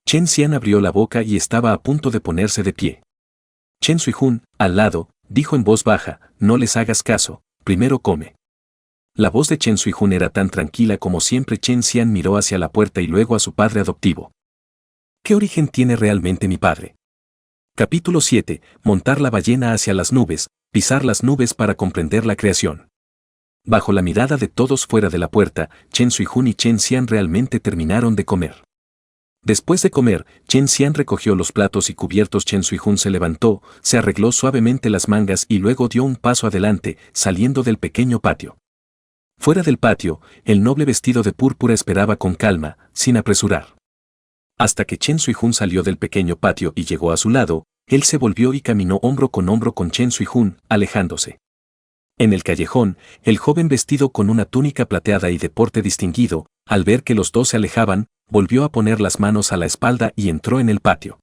Chen Xian abrió la boca y estaba a punto de ponerse de pie. Chen Suijun, al lado, dijo en voz baja, no les hagas caso, primero come. La voz de Chen Suijun era tan tranquila como siempre. Chen Xian miró hacia la puerta y luego a su padre adoptivo. ¿Qué origen tiene realmente mi padre? Capítulo 7. Montar la ballena hacia las nubes, pisar las nubes para comprender la creación. Bajo la mirada de todos fuera de la puerta, Chen Suijun y Chen Xian realmente terminaron de comer. Después de comer, Chen Xian recogió los platos y cubiertos. Chen Suijun se levantó, se arregló suavemente las mangas y luego dio un paso adelante, saliendo del pequeño patio. Fuera del patio, el noble vestido de púrpura esperaba con calma, sin apresurar. Hasta que Chen Suijun salió del pequeño patio y llegó a su lado, él se volvió y caminó hombro con Chen Suijun, alejándose. En el callejón, el joven vestido con una túnica plateada y de porte distinguido, al ver que los dos se alejaban, volvió a poner las manos a la espalda y entró en el patio.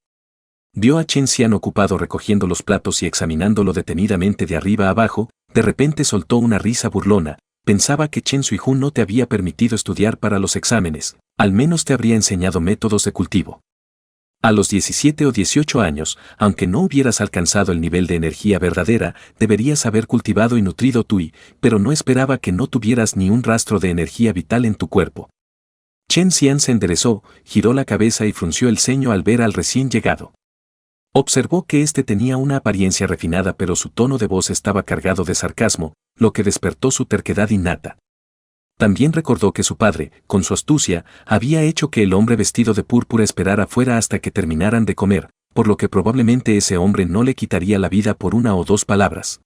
Vio a Chen Xian ocupado recogiendo los platos y examinándolo detenidamente de arriba a abajo. De repente soltó una risa burlona. Pensaba que Chen Suijun no te había permitido estudiar para los exámenes, al menos te habría enseñado métodos de cultivo. A los 17 o 18 años, aunque no hubieras alcanzado el nivel de energía verdadera, deberías haber cultivado y nutrido Tui, pero no esperaba que no tuvieras ni un rastro de energía vital en tu cuerpo. Chen Xian se enderezó, giró la cabeza y frunció el ceño al ver al recién llegado. Observó que éste tenía una apariencia refinada, pero su tono de voz estaba cargado de sarcasmo, lo que despertó su terquedad innata. También recordó que su padre, con su astucia, había hecho que el hombre vestido de púrpura esperara fuera hasta que terminaran de comer, por lo que probablemente ese hombre no le quitaría la vida por 1 o 2 palabras.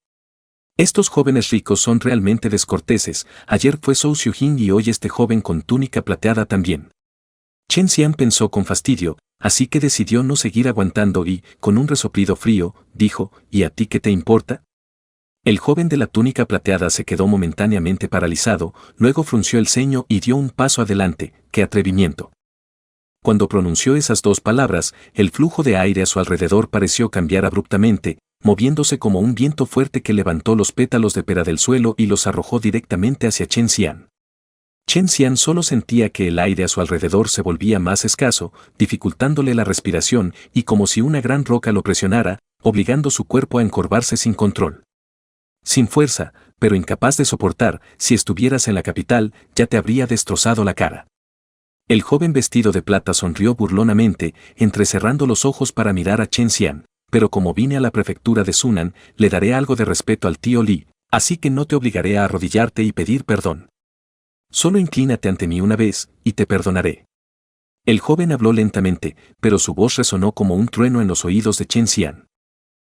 Estos jóvenes ricos son realmente descorteses. Ayer fue Zhou Xiujin y hoy este joven con túnica plateada también. Chen Xian pensó con fastidio, así que decidió no seguir aguantando y, con un resoplido frío, dijo, ¿y a ti qué te importa? El joven de la túnica plateada se quedó momentáneamente paralizado, luego frunció el ceño y dio un paso adelante. ¡Qué atrevimiento! Cuando pronunció esas 2 palabras, el flujo de aire a su alrededor pareció cambiar abruptamente, moviéndose como un viento fuerte que levantó los pétalos de pera del suelo y los arrojó directamente hacia Chen Xian. Chen Xian solo sentía que el aire a su alrededor se volvía más escaso, dificultándole la respiración y como si una gran roca lo presionara, obligando su cuerpo a encorvarse sin control. Sin fuerza, pero incapaz de soportar, si estuvieras en la capital, ya te habría destrozado la cara. El joven vestido de plata sonrió burlonamente, entrecerrando los ojos para mirar a Chen Xian, pero como vine a la prefectura de Sunan, le daré algo de respeto al tío Li, así que no te obligaré a arrodillarte y pedir perdón. Solo inclínate ante mí una vez, y te perdonaré. El joven habló lentamente, pero su voz resonó como un trueno en los oídos de Chen Xian.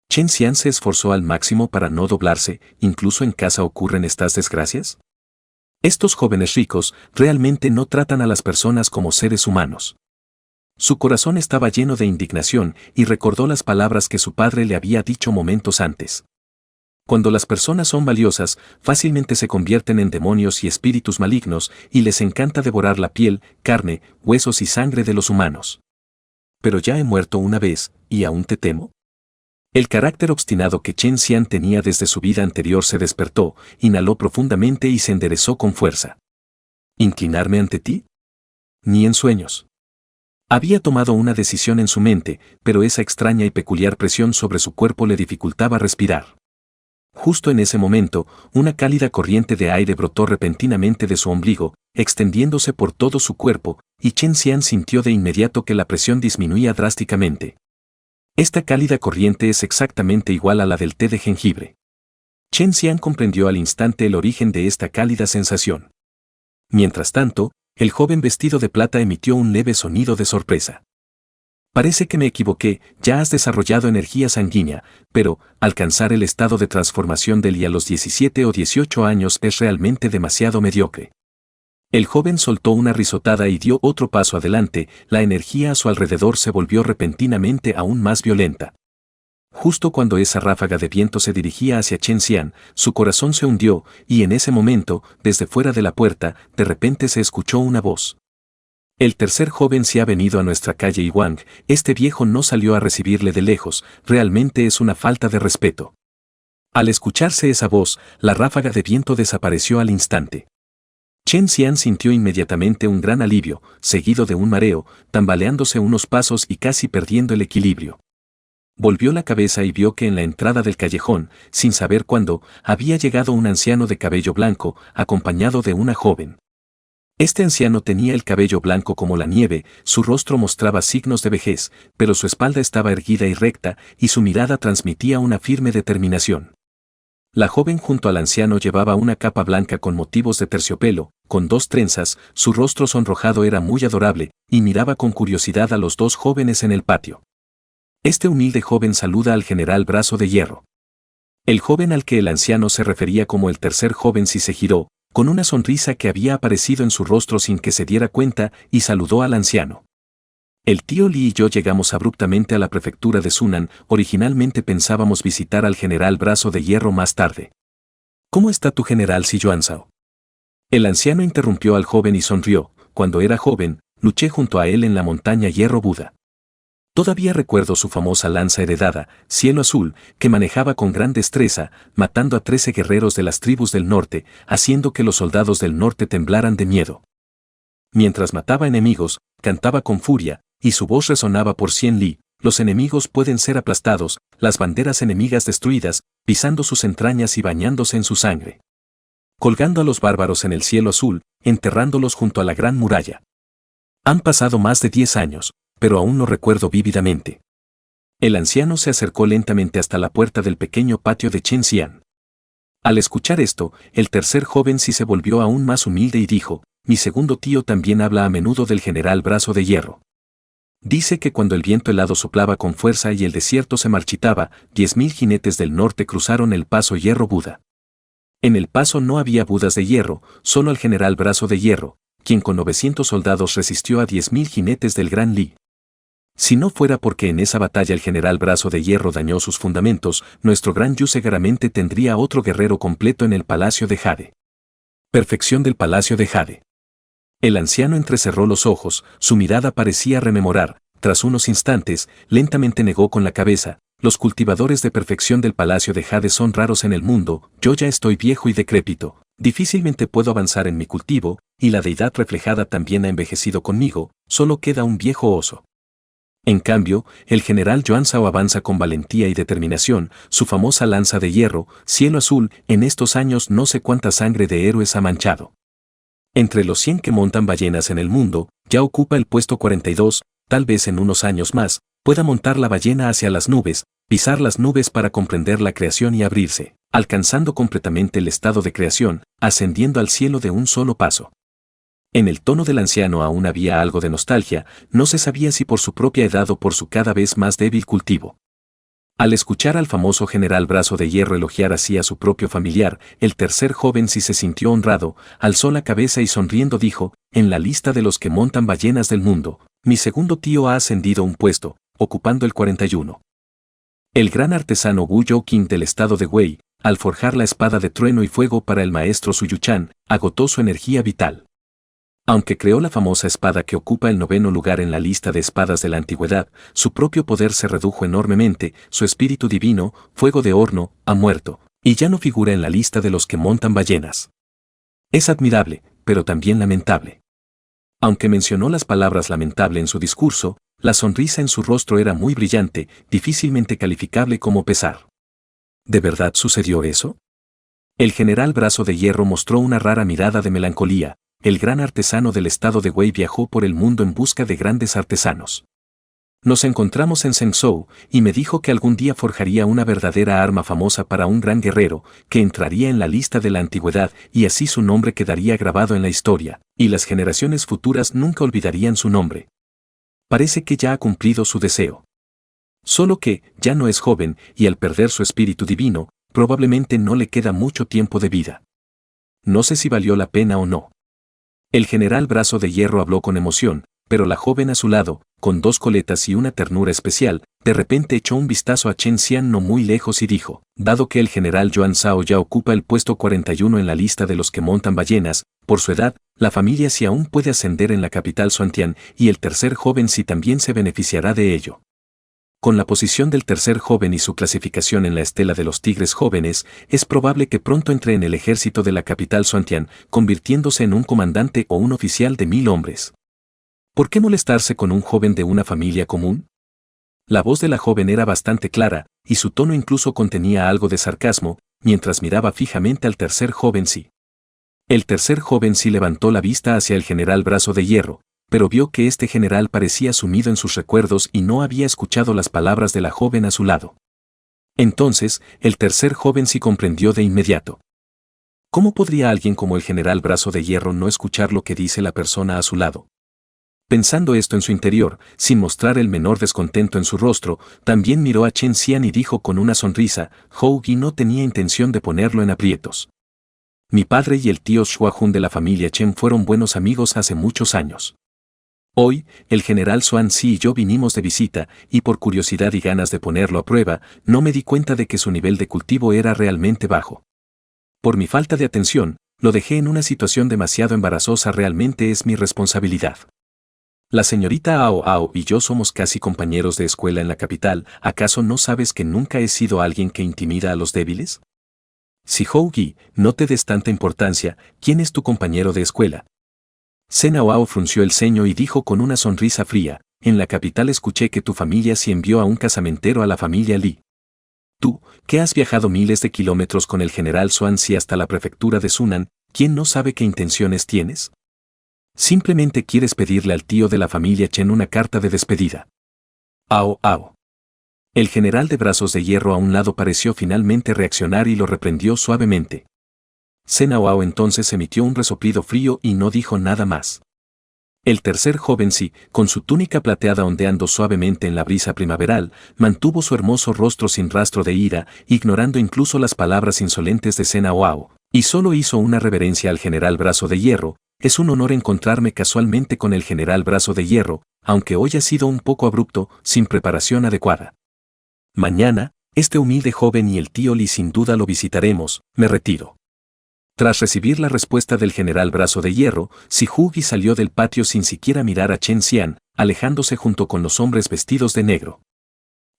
Chen Xian se esforzó al máximo para no doblarse. ¿Incluso en casa ocurren estas desgracias? Estos jóvenes ricos realmente no tratan a las personas como seres humanos. Su corazón estaba lleno de indignación y recordó las palabras que su padre le había dicho momentos antes. Cuando las personas son valiosas, fácilmente se convierten en demonios y espíritus malignos y les encanta devorar la piel, carne, huesos y sangre de los humanos. Pero ya he muerto una vez, ¿y aún te temo? El carácter obstinado que Chen Xian tenía desde su vida anterior se despertó, inhaló profundamente y se enderezó con fuerza. ¿Inclinarme ante ti? Ni en sueños. Había tomado una decisión en su mente, pero esa extraña y peculiar presión sobre su cuerpo le dificultaba respirar. Justo en ese momento, una cálida corriente de aire brotó repentinamente de su ombligo, extendiéndose por todo su cuerpo, y Chen Xian sintió de inmediato que la presión disminuía drásticamente. Esta cálida corriente es exactamente igual a la del té de jengibre. Chen Xian comprendió al instante el origen de esta cálida sensación. Mientras tanto, el joven vestido de plata emitió un leve sonido de sorpresa. Parece que me equivoqué, ya has desarrollado energía sanguínea, pero alcanzar el estado de transformación del Yi a los 17 o 18 años es realmente demasiado mediocre. El joven soltó una risotada y dio otro paso adelante, la energía a su alrededor se volvió repentinamente aún más violenta. Justo cuando esa ráfaga de viento se dirigía hacia Chen Xian, su corazón se hundió, y en ese momento, desde fuera de la puerta, de repente se escuchó una voz. El tercer joven se ha venido a nuestra calle Iwang, este viejo no salió a recibirle de lejos, realmente es una falta de respeto. Al escucharse esa voz, la ráfaga de viento desapareció al instante. Chen Xian sintió inmediatamente un gran alivio, seguido de un mareo, tambaleándose unos pasos y casi perdiendo el equilibrio. Volvió la cabeza y vio que en la entrada del callejón, sin saber cuándo, había llegado un anciano de cabello blanco, acompañado de una joven. Este anciano tenía el cabello blanco como la nieve, su rostro mostraba signos de vejez, pero su espalda estaba erguida y recta, y su mirada transmitía una firme determinación. La joven junto al anciano llevaba una capa blanca con motivos de terciopelo, con 2 trenzas, su rostro sonrojado era muy adorable, y miraba con curiosidad a los 2 jóvenes en el patio. Este humilde joven saluda al general Brazo de Hierro. El joven al que el anciano se refería como el tercer joven se giró, con una sonrisa que había aparecido en su rostro sin que se diera cuenta, y saludó al anciano. El tío Li y yo llegamos abruptamente a la prefectura de Sunan, originalmente pensábamos visitar al general Brazo de Hierro más tarde. ¿Cómo está tu general Si Yuanzhao? El anciano interrumpió al joven y sonrió, cuando era joven, luché junto a él en la montaña Hierro Buda. Todavía recuerdo su famosa lanza heredada, Cielo Azul, que manejaba con gran destreza, matando a 13 guerreros de las tribus del norte, haciendo que los soldados del norte temblaran de miedo. Mientras mataba enemigos, cantaba con furia, y su voz resonaba por 100 li, los enemigos pueden ser aplastados, las banderas enemigas destruidas, pisando sus entrañas y bañándose en su sangre. Colgando a los bárbaros en el cielo azul, enterrándolos junto a la gran muralla. Han pasado más de 10 años, pero aún lo recuerdo vívidamente. El anciano se acercó lentamente hasta la puerta del pequeño patio de Chen Xian. Al escuchar esto, el tercer joven sí se volvió aún más humilde y dijo, mi segundo tío también habla a menudo del general Brazo de Hierro. Dice que cuando el viento helado soplaba con fuerza y el desierto se marchitaba, 10.000 jinetes del norte cruzaron el paso Hierro Buda. En el paso no había budas de hierro, solo el general Brazo de Hierro, quien con 900 soldados resistió a 10.000 jinetes del Gran Li. Si no fuera porque en esa batalla el general Brazo de Hierro dañó sus fundamentos, nuestro gran Yu seguramente tendría otro guerrero completo en el Palacio de Jade. Perfección del Palacio de Jade. El anciano entrecerró los ojos, su mirada parecía rememorar, tras unos instantes, lentamente negó con la cabeza, los cultivadores de perfección del Palacio de Jade son raros en el mundo, yo ya estoy viejo y decrépito, difícilmente puedo avanzar en mi cultivo, y la deidad reflejada también ha envejecido conmigo, solo queda un viejo oso. En cambio, el general Yuanzhao avanza con valentía y determinación, su famosa lanza de hierro, Cielo Azul, en estos años no sé cuánta sangre de héroes ha manchado. Entre los 100 que montan ballenas en el mundo, ya ocupa el puesto 42, tal vez en unos años más, pueda montar la ballena hacia las nubes, pisar las nubes para comprender la creación y abrirse, alcanzando completamente el estado de creación, ascendiendo al cielo de un solo paso. En el tono del anciano aún había algo de nostalgia, no se sabía si por su propia edad o por su cada vez más débil cultivo. Al escuchar al famoso general Brazo de Hierro elogiar así a su propio familiar, el tercer joven sí se sintió honrado, alzó la cabeza y sonriendo dijo, en la lista de los que montan ballenas del mundo, mi segundo tío ha ascendido un puesto, ocupando el 41. El gran artesano Wu Youqing del estado de Wei, al forjar la espada de trueno y fuego para el maestro Su Yuchan, agotó su energía vital. Aunque creó la famosa espada que ocupa el 9º lugar en la lista de espadas de la antigüedad, su propio poder se redujo enormemente, su espíritu divino, fuego de horno, ha muerto, y ya no figura en la lista de los que montan ballenas. Es admirable, pero también lamentable. Aunque mencionó las palabras lamentable en su discurso, la sonrisa en su rostro era muy brillante, difícilmente calificable como pesar. ¿De verdad sucedió eso? El general Brazo de Hierro mostró una rara mirada de melancolía, el gran artesano del estado de Wei viajó por el mundo en busca de grandes artesanos. Nos encontramos en Zhengzhou y me dijo que algún día forjaría una verdadera arma famosa para un gran guerrero, que entraría en la lista de la antigüedad y así su nombre quedaría grabado en la historia, y las generaciones futuras nunca olvidarían su nombre. Parece que ya ha cumplido su deseo. Solo que, ya no es joven y al perder su espíritu divino, probablemente no le queda mucho tiempo de vida. No sé si valió la pena o no. El general Brazo de Hierro habló con emoción, pero la joven a su lado, con dos coletas y una ternura especial, de repente echó un vistazo a Chen Xian no muy lejos y dijo, dado que el general Yuan Zhao ya ocupa el puesto 41 en la lista de los que montan ballenas, por su edad, la familia Si aún puede ascender en la capital Xuantian y el tercer joven Si también se beneficiará de ello. Con la posición del tercer joven y su clasificación en la estela de los tigres jóvenes, es probable que pronto entre en el ejército de la capital Xuantian, convirtiéndose en un comandante o un oficial de 1000 hombres. ¿Por qué molestarse con un joven de una familia común? La voz de la joven era bastante clara, y su tono incluso contenía algo de sarcasmo, mientras miraba fijamente al tercer joven Sí. El tercer joven Sí levantó la vista hacia el general Brazo de Hierro, pero vio que este general parecía sumido en sus recuerdos y no había escuchado las palabras de la joven a su lado. Entonces, el tercer joven Sí comprendió de inmediato. ¿Cómo podría alguien como el general Brazo de Hierro no escuchar lo que dice la persona a su lado? Pensando esto en su interior, sin mostrar el menor descontento en su rostro, también miró a Chen Xian y dijo con una sonrisa, Hou Yi no tenía intención de ponerlo en aprietos. Mi padre y el tío Shua Jun de la familia Chen fueron buenos amigos hace muchos años. Hoy, el general Xuan Si y yo vinimos de visita, y por curiosidad y ganas de ponerlo a prueba, no me di cuenta de que su nivel de cultivo era realmente bajo. Por mi falta de atención, lo dejé en una situación demasiado embarazosa. Realmente es mi responsabilidad. La señorita Ao Ao y yo somos casi compañeros de escuela en la capital. ¿Acaso no sabes que nunca he sido alguien que intimida a los débiles? Si Hou Yi, no te des tanta importancia, ¿quién es tu compañero de escuela? Sena Ao frunció el ceño y dijo con una sonrisa fría, en la capital escuché que tu familia sí envió a un casamentero a la familia Li. Tú, que has viajado miles de kilómetros con el general Xuan Si hasta la prefectura de Sunan, ¿quién no sabe qué intenciones tienes? Simplemente quieres pedirle al tío de la familia Chen una carta de despedida. Ao, ao. El general de Brazos de Hierro a un lado pareció finalmente reaccionar y lo reprendió suavemente. Sena Ao entonces emitió un resoplido frío y no dijo nada más. El tercer joven Sí, con su túnica plateada ondeando suavemente en la brisa primaveral, mantuvo su hermoso rostro sin rastro de ira, ignorando incluso las palabras insolentes de Sena Ao, y solo hizo una reverencia al general Brazo de Hierro. Es un honor encontrarme casualmente con el general Brazo de Hierro, aunque hoy ha sido un poco abrupto, sin preparación adecuada. Mañana, este humilde joven y el tío Li sin duda lo visitaremos. Me retiro. Tras recibir la respuesta del general Brazo de Hierro, Si Hou Yi salió del patio sin siquiera mirar a Chen Xian, alejándose junto con los hombres vestidos de negro.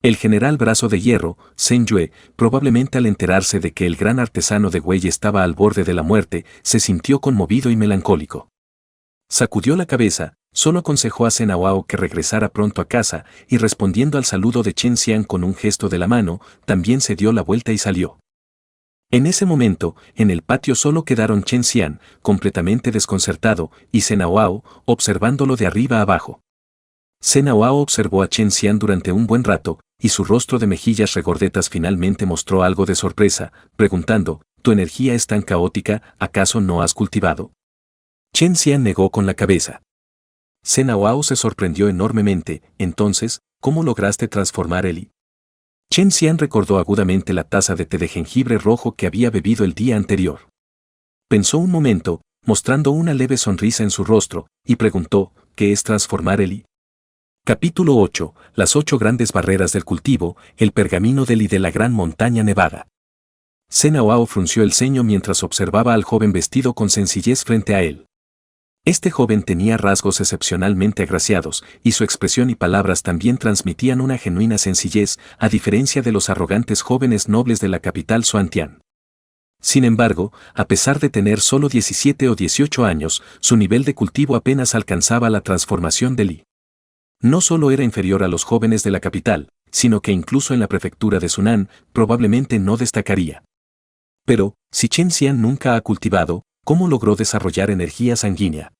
El general Brazo de Hierro, Zheng Yue, probablemente al enterarse de que el gran artesano de Wei estaba al borde de la muerte, se sintió conmovido y melancólico. Sacudió la cabeza, solo aconsejó a Sena Ao que regresara pronto a casa, y respondiendo al saludo de Chen Xian con un gesto de la mano, también se dio la vuelta y salió. En ese momento, en el patio solo quedaron Chen Xian, completamente desconcertado, y Sena Ao, observándolo de arriba abajo. Sena Ao observó a Chen Xian durante un buen rato, y su rostro de mejillas regordetas finalmente mostró algo de sorpresa, preguntando, ¿tu energía es tan caótica, acaso no has cultivado? Chen Xian negó con la cabeza. Sena Ao se sorprendió enormemente. Entonces, ¿cómo lograste transformar el Li? Chen Xian recordó agudamente la taza de té de jengibre rojo que había bebido el día anterior. Pensó un momento, mostrando una leve sonrisa en su rostro, y preguntó, ¿qué es transformar el Li? Capítulo 8. Las 8 grandes barreras del cultivo, el pergamino del Li de la gran montaña nevada. Sena Ao frunció el ceño mientras observaba al joven vestido con sencillez frente a él. Este joven tenía rasgos excepcionalmente agraciados, y su expresión y palabras también transmitían una genuina sencillez, a diferencia de los arrogantes jóvenes nobles de la capital Xuantian. Sin embargo, a pesar de tener solo 17 o 18 años, su nivel de cultivo apenas alcanzaba la transformación de Li. No solo era inferior a los jóvenes de la capital, sino que incluso en la prefectura de Sunan, probablemente no destacaría. Pero, si Chen Xian nunca ha cultivado, ¿Cómo logró desarrollar energía sanguínea?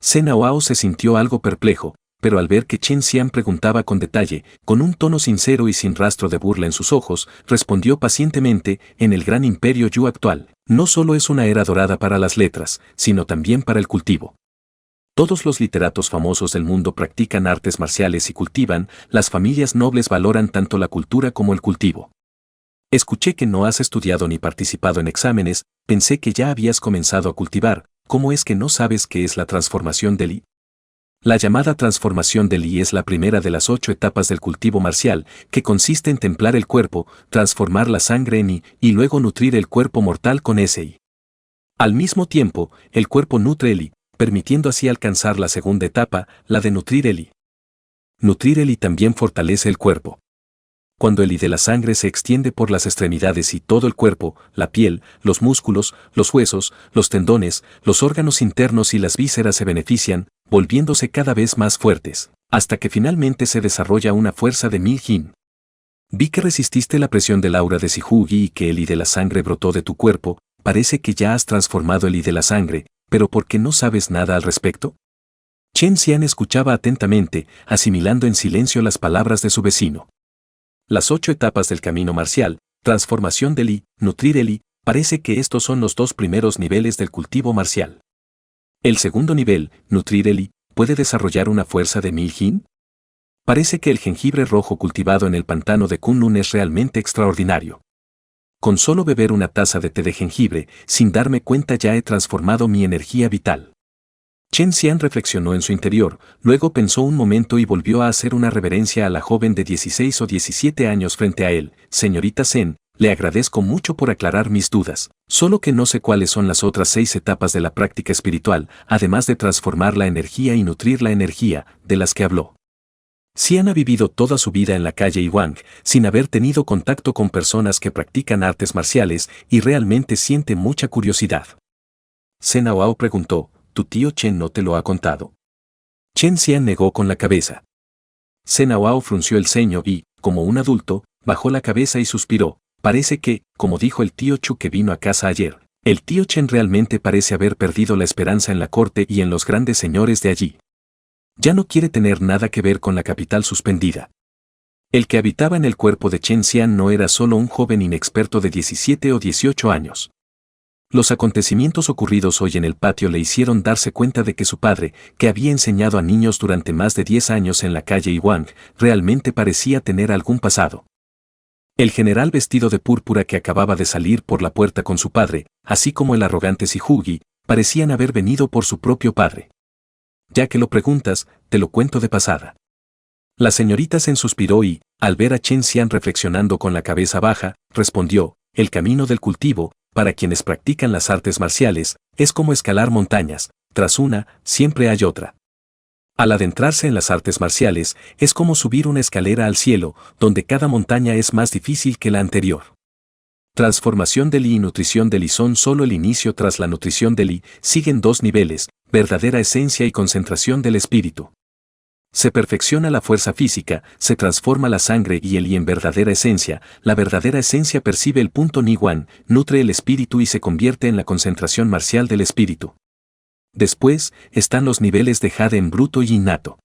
Sena Wao se sintió algo perplejo, pero al ver que Chen Xian preguntaba con detalle, con un tono sincero y sin rastro de burla en sus ojos, respondió pacientemente: en el gran imperio Yu actual, no solo es una era dorada para las letras, sino también para el cultivo. Todos los literatos famosos del mundo practican artes marciales y cultivan, las familias nobles valoran tanto la cultura como el cultivo. Escuché que no has estudiado ni participado en exámenes, pensé que ya habías comenzado a cultivar. ¿Cómo es que no sabes qué es la transformación de Li? La llamada transformación de Li es la primera de las 8 etapas del cultivo marcial, que consiste en templar el cuerpo, transformar la sangre en Yi, y luego nutrir el cuerpo mortal con ese Yi. Al mismo tiempo, el cuerpo nutre el Yi, permitiendo así alcanzar la segunda etapa, la de nutrir el Yi. Nutrir el Yi también fortalece el cuerpo. Cuando el Yi de la sangre se extiende por las extremidades y todo el cuerpo, la piel, los músculos, los huesos, los tendones, los órganos internos y las vísceras se benefician, volviéndose cada vez más fuertes, hasta que finalmente se desarrolla una fuerza de 1000 Jin. Vi que resististe la presión del aura de Sijugi y que el Yi de la sangre brotó de tu cuerpo. Parece que ya has transformado el Yi de la sangre, pero ¿por qué no sabes nada al respecto? Chen Xian escuchaba atentamente, asimilando en silencio las palabras de su vecino. Las 8 etapas del camino marcial, transformación del Yi, nutrir el Yi, parece que estos son los 2 primeros niveles del cultivo marcial. El segundo nivel, nutrir el Yi, ¿puede desarrollar una fuerza de 1000 Jin? Parece que el jengibre rojo cultivado en el pantano de Kunlun es realmente extraordinario. Con solo beber una taza de té de jengibre, sin darme cuenta ya he transformado mi energía vital. Chen Xian reflexionó en su interior, luego pensó un momento y volvió a hacer una reverencia a la joven de 16 o 17 años frente a él. Señorita Zen, le agradezco mucho por aclarar mis dudas, solo que no sé cuáles son las otras 6 etapas de la práctica espiritual, además de transformar la energía y nutrir la energía, de las que habló. Xian ha vivido toda su vida en la calle Iwang, sin haber tenido contacto con personas que practican artes marciales, y realmente siente mucha curiosidad. Sena Wao preguntó: ¿tu tío Chen no te lo ha contado? Chen Xian negó con la cabeza. Sena Wao frunció el ceño y, como un adulto, bajó la cabeza y suspiró. Parece que, como dijo el tío Chu que vino a casa ayer, el tío Chen realmente parece haber perdido la esperanza en la corte y en los grandes señores de allí. Ya no quiere tener nada que ver con la capital suspendida. El que habitaba en el cuerpo de Chen Xian no era solo un joven inexperto de 17 o 18 años. Los acontecimientos ocurridos hoy en el patio le hicieron darse cuenta de que su padre, que había enseñado a niños durante más de 10 años en la calle Iwang, realmente parecía tener algún pasado. El general vestido de púrpura que acababa de salir por la puerta con su padre, así como el arrogante Sijugi, parecían haber venido por su propio padre. Ya que lo preguntas, te lo cuento de pasada. La señorita Zen suspiró y, al ver a Chen Xian reflexionando con la cabeza baja, respondió: el camino del cultivo, para quienes practican las artes marciales, es como escalar montañas, tras una, siempre hay otra. Al adentrarse en las artes marciales, es como subir una escalera al cielo, donde cada montaña es más difícil que la anterior. Transformación del Yi y nutrición del Yi son solo el inicio. Tras la nutrición del Yi, siguen 2 niveles, verdadera esencia y concentración del espíritu. Se perfecciona la fuerza física, se transforma la sangre y el Yi en verdadera esencia. La verdadera esencia percibe el punto Niwan, nutre el espíritu y se convierte en la concentración marcial del espíritu. Después, están los niveles de Jade en bruto y innato.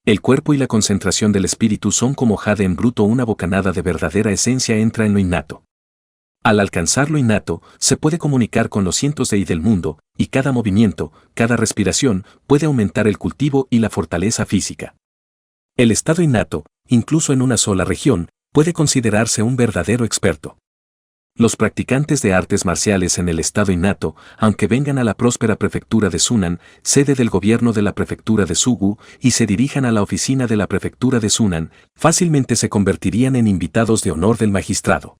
El cuerpo y la concentración del espíritu son como Jade en bruto. Una bocanada de verdadera esencia entra en lo innato. Al alcanzar lo innato, se puede comunicar con los cientos de Yi del mundo, y cada movimiento, cada respiración, puede aumentar el cultivo y la fortaleza física. El estado innato, incluso en una sola región, puede considerarse un verdadero experto. Los practicantes de artes marciales en el estado innato, aunque vengan a la próspera prefectura de Sunan, sede del gobierno de la prefectura de Sugu, y se dirijan a la oficina de la prefectura de Sunan, fácilmente se convertirían en invitados de honor del magistrado.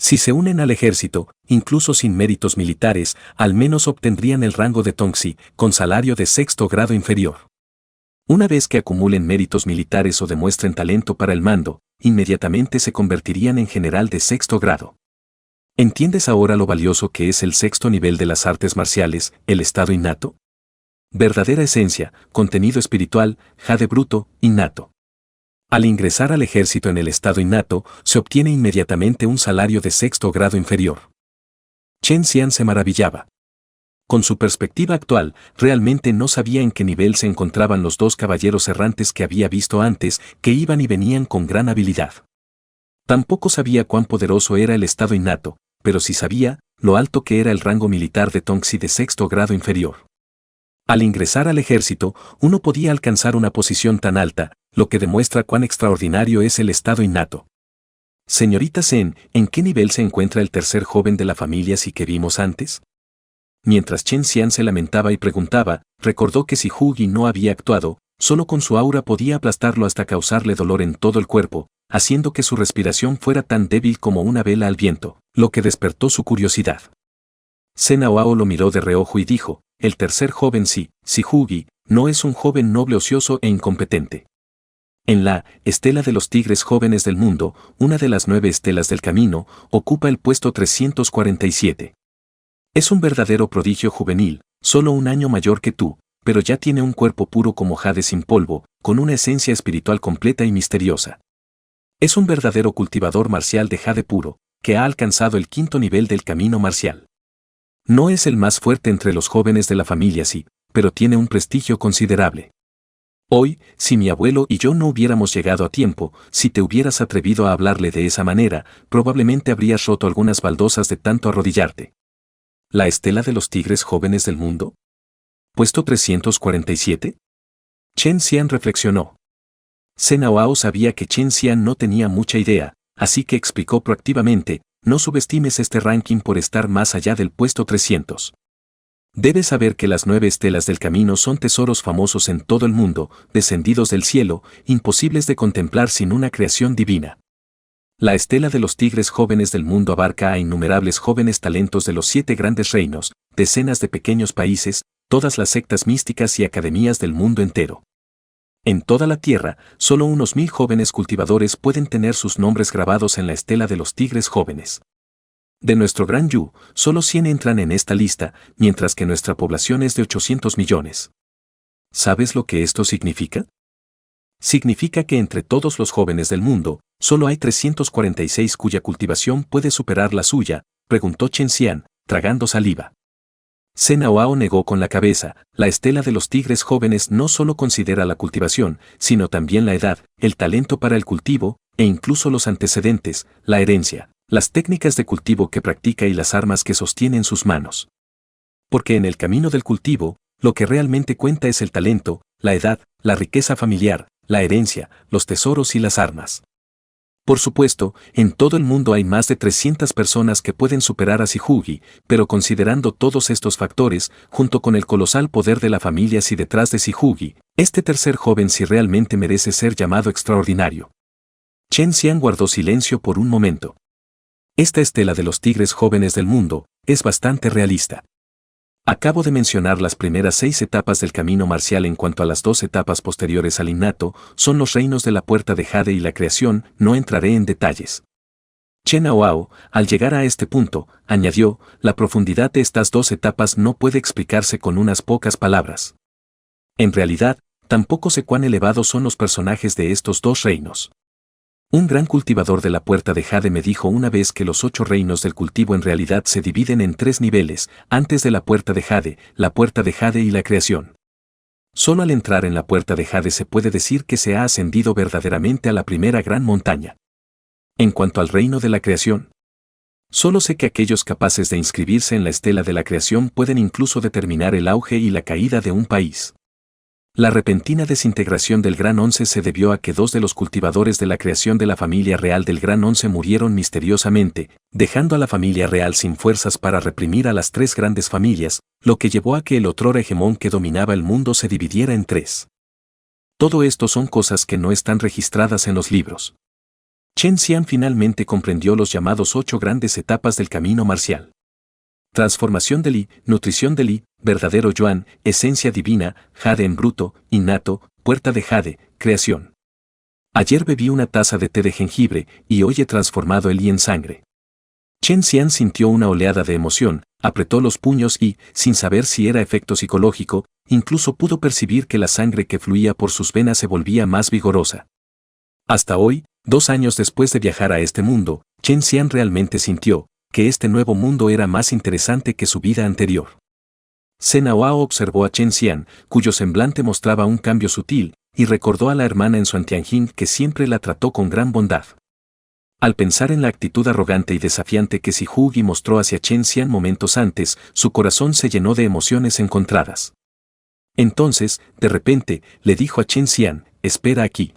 Si se unen al ejército, incluso sin méritos militares, al menos obtendrían el rango de Tongxi, con salario de 6º grado inferior. Una vez que acumulen méritos militares o demuestren talento para el mando, inmediatamente se convertirían en general de 6º grado. ¿Entiendes ahora lo valioso que es el 6º nivel de las artes marciales, el estado innato? Verdadera esencia, contenido espiritual, Jade bruto, innato. Al ingresar al ejército en el estado innato, se obtiene inmediatamente un salario de 6º grado inferior. Chen Xian se maravillaba. Con su perspectiva actual, realmente no sabía en qué nivel se encontraban los dos caballeros errantes que había visto antes, que iban y venían con gran habilidad. Tampoco sabía cuán poderoso era el estado innato, pero sí sabía lo alto que era el rango militar de Tongxi de sexto grado inferior. Al ingresar al ejército, uno podía alcanzar una posición tan alta, lo que demuestra cuán extraordinario es el estado innato. Señorita Zen, ¿en qué nivel se encuentra el tercer joven de la familia si que vimos antes? Mientras Chen Xian se lamentaba y preguntaba, recordó que si Hu Yi no había actuado, solo con su aura podía aplastarlo hasta causarle dolor en todo el cuerpo, haciendo que su respiración fuera tan débil como una vela al viento, lo que despertó su curiosidad. Sena Ao lo miró de reojo y dijo, el tercer joven si Hu Yi, no es un joven noble ocioso e incompetente. En la estela de los tigres jóvenes del mundo, una de las 9 estelas del camino, ocupa el puesto 347. Es un verdadero prodigio juvenil, solo un año mayor que tú, pero ya tiene un cuerpo puro como jade sin polvo, con una esencia espiritual completa y misteriosa. Es un verdadero cultivador marcial de jade puro, que ha alcanzado el 5º nivel del camino marcial. No es el más fuerte entre los jóvenes de la familia sí, pero tiene un prestigio considerable. Hoy, si mi abuelo y yo no hubiéramos llegado a tiempo, si te hubieras atrevido a hablarle de esa manera, probablemente habrías roto algunas baldosas de tanto arrodillarte. ¿La estela de los tigres jóvenes del mundo? ¿Puesto 347? Chen Xian reflexionó. Sena Ao sabía que Chen Xian no tenía mucha idea, así que explicó proactivamente, no subestimes este ranking por estar más allá del puesto 300. Debes saber que las 9 estelas del camino son tesoros famosos en todo el mundo, descendidos del cielo, imposibles de contemplar sin una creación divina. La estela de los tigres jóvenes del mundo abarca a innumerables jóvenes talentos de los 7 grandes reinos, decenas de pequeños países, todas las sectas místicas y academias del mundo entero. En toda la tierra, solo unos 1000 jóvenes cultivadores pueden tener sus nombres grabados en la estela de los tigres jóvenes. De nuestro gran Yu, solo 100 entran en esta lista, mientras que nuestra población es de 800 millones. ¿Sabes lo que esto significa? Significa que entre todos los jóvenes del mundo, solo hay 346 cuya cultivación puede superar la suya, preguntó Chen Xian, tragando saliva. Sena Ao negó con la cabeza, la estela de los tigres jóvenes no solo considera la cultivación, sino también la edad, el talento para el cultivo, e incluso los antecedentes, la herencia, las técnicas de cultivo que practica y las armas que sostiene en sus manos. Porque en el camino del cultivo, lo que realmente cuenta es el talento, la edad, la riqueza familiar, la herencia, los tesoros y las armas. Por supuesto, en todo el mundo hay más de 300 personas que pueden superar a Hu Yi, pero considerando todos estos factores, junto con el colosal poder de la familia si detrás de Hu Yi, este tercer joven sí realmente merece ser llamado extraordinario. Chen Xian guardó silencio por un momento. Esta estela de los tigres jóvenes del mundo es bastante realista. Acabo de mencionar las primeras 6 etapas del camino marcial. En cuanto a las 2 etapas posteriores al innato, son los reinos de la puerta de jade y la creación, no entraré en detalles. Chen Ao, al llegar a este punto, añadió, la profundidad de estas 2 etapas no puede explicarse con unas pocas palabras. En realidad, tampoco sé cuán elevados son los personajes de estos 2 reinos. Un gran cultivador de la puerta de jade me dijo una vez que los 8 reinos del cultivo en realidad se dividen en 3 niveles, antes de la puerta de jade y la creación. Solo al entrar en la puerta de jade se puede decir que se ha ascendido verdaderamente a la primera gran montaña. En cuanto al reino de la creación, solo sé que aquellos capaces de inscribirse en la estela de la creación pueden incluso determinar el auge y la caída de un país. La repentina desintegración del Gran Once se debió a que 2 de los cultivadores de la creación de la familia real del Gran Once murieron misteriosamente, dejando a la familia real sin fuerzas para reprimir a las 3 grandes familias, lo que llevó a que el otrora hegemón que dominaba el mundo se dividiera en 3. Todo esto son cosas que no están registradas en los libros. Chen Xian finalmente comprendió los llamados 8 grandes etapas del camino marcial. Transformación de Li, nutrición de Li, verdadero Yuan, esencia divina, jade en bruto, innato, puerta de jade, creación. Ayer bebí una taza de té de jengibre y hoy he transformado el Li en sangre. Chen Xian sintió una oleada de emoción, apretó los puños y, sin saber si era efecto psicológico, incluso pudo percibir que la sangre que fluía por sus venas se volvía más vigorosa. Hasta hoy, 2 años después de viajar a este mundo, Chen Xian realmente sintió que este nuevo mundo era más interesante que su vida anterior. Sena Hao observó a Chen Xian, cuyo semblante mostraba un cambio sutil, y recordó a la hermana en Xuan Tianjin que siempre la trató con gran bondad. Al pensar en la actitud arrogante y desafiante que Si Hugi mostró hacia Chen Xian momentos antes, su corazón se llenó de emociones encontradas. Entonces, de repente, le dijo a Chen Xian, «Espera aquí».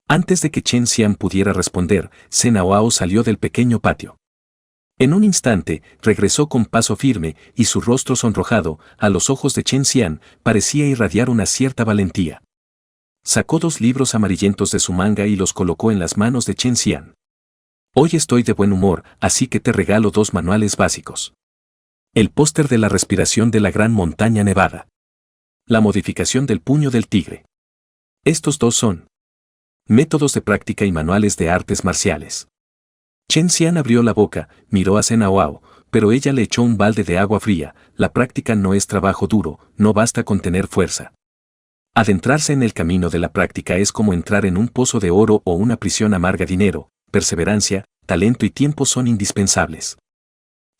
Antes de que Chen Xian pudiera responder, Sena Hao salió del pequeño patio. En un instante, regresó con paso firme, y su rostro sonrojado, a los ojos de Chen Xian, parecía irradiar una cierta valentía. Sacó 2 libros amarillentos de su manga y los colocó en las manos de Chen Xian. «Hoy estoy de buen humor, así que te regalo 2 manuales básicos. El póster de la respiración de la gran montaña nevada. La modificación del puño del tigre. Estos 2 son métodos de práctica y manuales de artes marciales». Chen Xian abrió la boca, miró a Sena Hao, pero ella le echó un balde de agua fría. La práctica no es trabajo duro, no basta con tener fuerza. Adentrarse en el camino de la práctica es como entrar en un pozo de oro o una prisión amarga. Dinero, perseverancia, talento y tiempo son indispensables.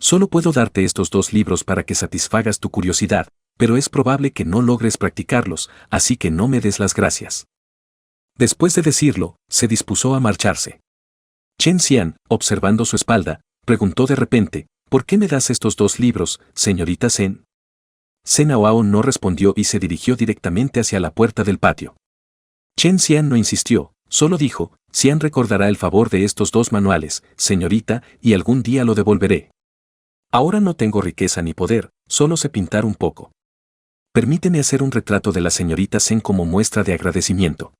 Solo puedo darte estos 2 libros para que satisfagas tu curiosidad, pero es probable que no logres practicarlos, así que no me des las gracias. Después de decirlo, se dispuso a marcharse. Chen Xian, observando su espalda, preguntó de repente, «¿Por qué me das estos 2 libros, señorita Sen?» Sena Hao no respondió y se dirigió directamente hacia la puerta del patio. Chen Xian no insistió, solo dijo, «Xian recordará el favor de estos 2 manuales, señorita, y algún día lo devolveré. Ahora no tengo riqueza ni poder, solo sé pintar un poco. Permíteme hacer un retrato de la señorita Sen como muestra de agradecimiento».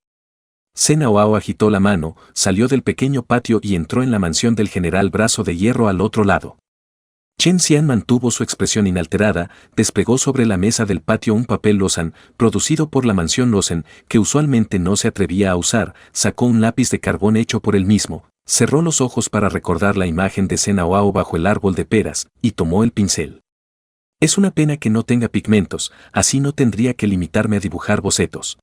Sena Hao agitó la mano, salió del pequeño patio y entró en la mansión del general Brazo de Hierro al otro lado. Chen Xian mantuvo su expresión inalterada, desplegó sobre la mesa del patio un papel Losan, producido por la mansión Losen, que usualmente no se atrevía a usar, sacó un lápiz de carbón hecho por él mismo, cerró los ojos para recordar la imagen de Sena Hao bajo el árbol de peras, y tomó el pincel. Es una pena que no tenga pigmentos, así no tendría que limitarme a dibujar bocetos.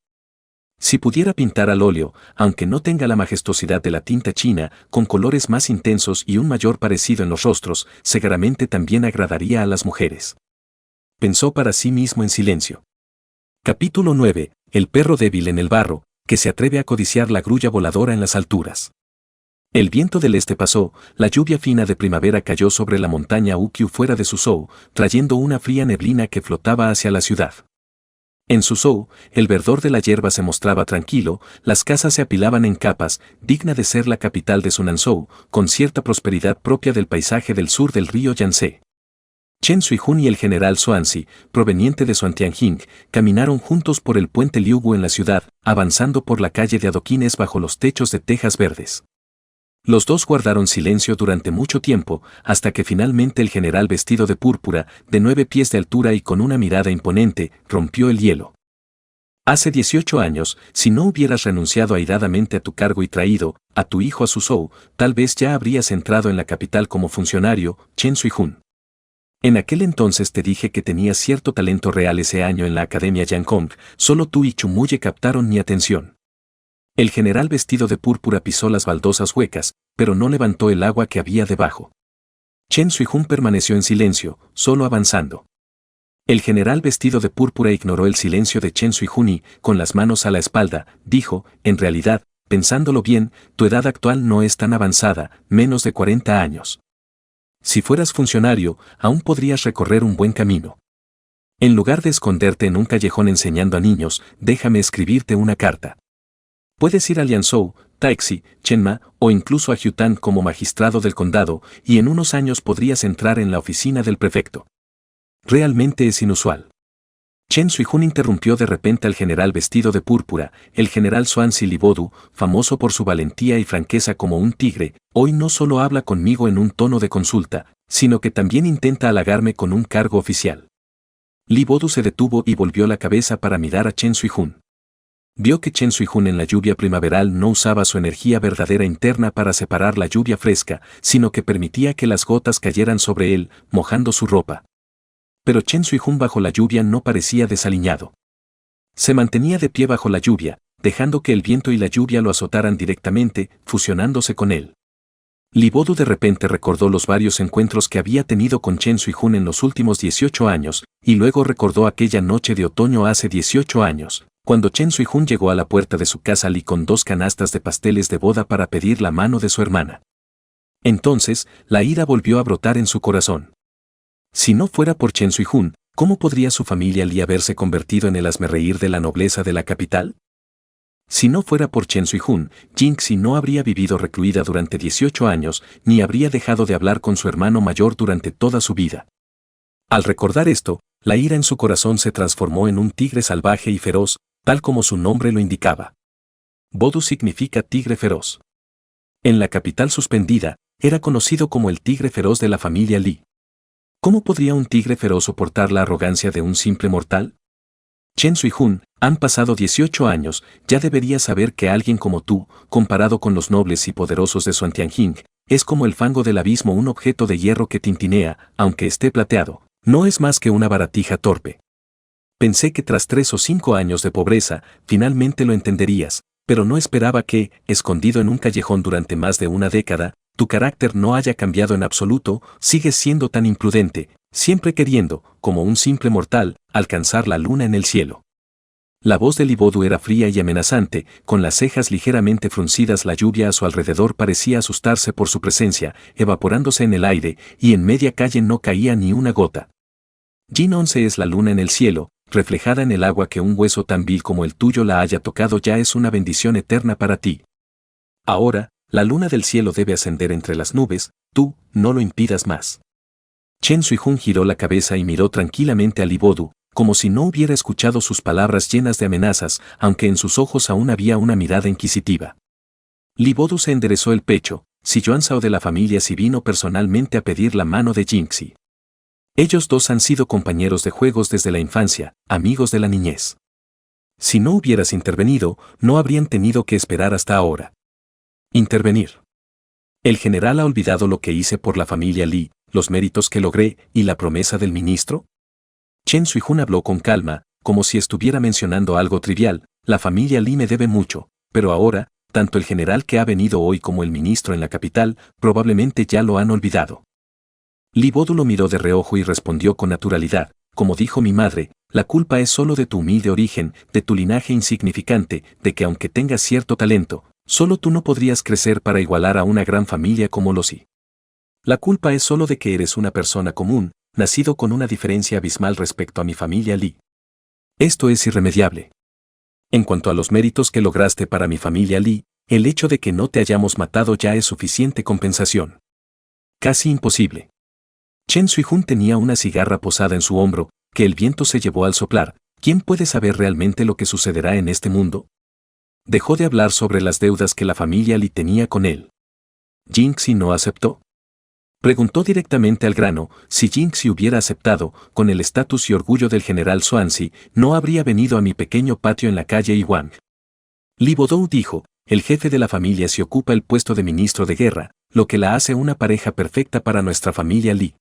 Si pudiera pintar al óleo, aunque no tenga la majestuosidad de la tinta china, con colores más intensos y un mayor parecido en los rostros, seguramente también agradaría a las mujeres. Pensó para sí mismo en silencio. Capítulo 9. El perro débil en el barro, que se atreve a codiciar la grulla voladora en las alturas. El viento del este pasó, la lluvia fina de primavera cayó sobre la montaña Ukyu fuera de Suzhou, trayendo una fría neblina que flotaba hacia la ciudad. En Suzhou, el verdor de la hierba se mostraba tranquilo, las casas se apilaban en capas, digna de ser la capital de Sunansou, con cierta prosperidad propia del paisaje del sur del río Yangtze. Chen Suijun y el general Xuanzi, proveniente de Xuantianjing, caminaron juntos por el puente Liugu en la ciudad, avanzando por la calle de adoquines bajo los techos de tejas verdes. Los 2 guardaron silencio durante mucho tiempo, hasta que finalmente el general vestido de púrpura, de 9 pies de altura y con una mirada imponente, rompió el hielo. Hace 18 años, si no hubieras renunciado airadamente a tu cargo y traído a tu hijo a Suzhou, tal vez ya habrías entrado en la capital como funcionario, Chen Suijun. En aquel entonces te dije que tenías cierto talento real. Ese año en la Academia Yangkong, solo tú y Chumuye captaron mi atención. El general vestido de púrpura pisó las baldosas huecas, pero no levantó el agua que había debajo. Chen Suijun permaneció en silencio, solo avanzando. El general vestido de púrpura ignoró el silencio de Chen Suijun y, con las manos a la espalda, dijo, «En realidad, pensándolo bien, tu edad actual no es tan avanzada, menos de 40 años. Si fueras funcionario, aún podrías recorrer un buen camino. En lugar de esconderte en un callejón enseñando a niños, déjame escribirte una carta. Puedes ir a Lianzhou, Taixi, Chenma o incluso a Hutan como magistrado del condado, y en unos años podrías entrar en la oficina del prefecto. Realmente es inusual». Chen Suijun interrumpió de repente al general vestido de púrpura. El general Xuanzi Libodu, famoso por su valentía y franqueza como un tigre, hoy no solo habla conmigo en un tono de consulta, sino que también intenta halagarme con un cargo oficial. Libodu se detuvo y volvió la cabeza para mirar a Chen Suijun. Vio que Chen Suijun en la lluvia primaveral no usaba su energía verdadera interna para separar la lluvia fresca, sino que permitía que las gotas cayeran sobre él, mojando su ropa. Pero Chen Suijun bajo la lluvia no parecía desaliñado. Se mantenía de pie bajo la lluvia, dejando que el viento y la lluvia lo azotaran directamente, fusionándose con él. Li Bodu de repente recordó los varios encuentros que había tenido con Chen Suijun en los últimos 18 años, y luego recordó aquella noche de otoño hace 18 años, cuando Chen Suijun llegó a la puerta de su casa Li con 2 canastas de pasteles de boda para pedir la mano de su hermana. Entonces, la ira volvió a brotar en su corazón. Si no fuera por Chen Suijun, ¿cómo podría su familia Li haberse convertido en el hazmerreír de la nobleza de la capital? Si no fuera por Chen Suijun, Jingxi no habría vivido recluida durante 18 años, ni habría dejado de hablar con su hermano mayor durante toda su vida. Al recordar esto, la ira en su corazón se transformó en un tigre salvaje y feroz, tal como su nombre lo indicaba. Bodu significa tigre feroz. En la capital suspendida, era conocido como el tigre feroz de la familia Li. ¿Cómo podría un tigre feroz soportar la arrogancia de un simple mortal? Chen Suijun, han pasado 18 años, ya deberías saber que alguien como tú, comparado con los nobles y poderosos de Xuantianjing, es como el fango del abismo, un objeto de hierro que tintinea, aunque esté plateado, no es más que una baratija torpe. Pensé que tras 3 o 5 años de pobreza, finalmente lo entenderías, pero no esperaba que, escondido en un callejón durante más de una década, tu carácter no haya cambiado en absoluto, sigues siendo tan imprudente, siempre queriendo, como un simple mortal, alcanzar la luna en el cielo. La voz de Li Bodu era fría y amenazante, con las cejas ligeramente fruncidas. La lluvia a su alrededor parecía asustarse por su presencia, evaporándose en el aire, y en media calle no caía ni una gota. Jin 11 es la luna en el cielo, reflejada en el agua. Que un hueso tan vil como el tuyo la haya tocado ya es una bendición eterna para ti. Ahora, la luna del cielo debe ascender entre las nubes, tú, no lo impidas más. Chen Suijun giró la cabeza y miró tranquilamente a Li Bodu, como si no hubiera escuchado sus palabras llenas de amenazas, aunque en sus ojos aún había una mirada inquisitiva. Li Bodu se enderezó el pecho. Si Yuanzhao de la familia Si vino personalmente a pedir la mano de Jingxi. Ellos dos han sido compañeros de juegos desde la infancia, amigos de la niñez. Si no hubieras intervenido, no habrían tenido que esperar hasta ahora. Intervenir. ¿El general ha olvidado lo que hice por la familia Li, los méritos que logré y la promesa del ministro? Chen Suijun habló con calma, como si estuviera mencionando algo trivial. La familia Li me debe mucho, pero ahora, tanto el general que ha venido hoy como el ministro en la capital, probablemente ya lo han olvidado. Li Bodu lo miró de reojo y respondió con naturalidad, como dijo mi madre, la culpa es solo de tu humilde origen, de tu linaje insignificante, de que aunque tengas cierto talento, solo tú no podrías crecer para igualar a una gran familia como los Li. La culpa es solo de que eres una persona común, nacido con una diferencia abismal respecto a mi familia Li. Esto es irremediable. En cuanto a los méritos que lograste para mi familia Li, el hecho de que no te hayamos matado ya es suficiente compensación. Casi imposible. Chen Suijun tenía una cigarra posada en su hombro, que el viento se llevó al soplar. ¿Quién puede saber realmente lo que sucederá en este mundo? Dejó de hablar sobre las deudas que la familia Li tenía con él. ¿Jingxi no aceptó? Preguntó directamente al grano. Si Jingxi hubiera aceptado, con el estatus y orgullo del general Xuanzi, no habría venido a mi pequeño patio en la calle Yiwang. Li Bodu dijo, el jefe de la familia se ocupa el puesto de ministro de guerra, lo que la hace una pareja perfecta para nuestra familia Li.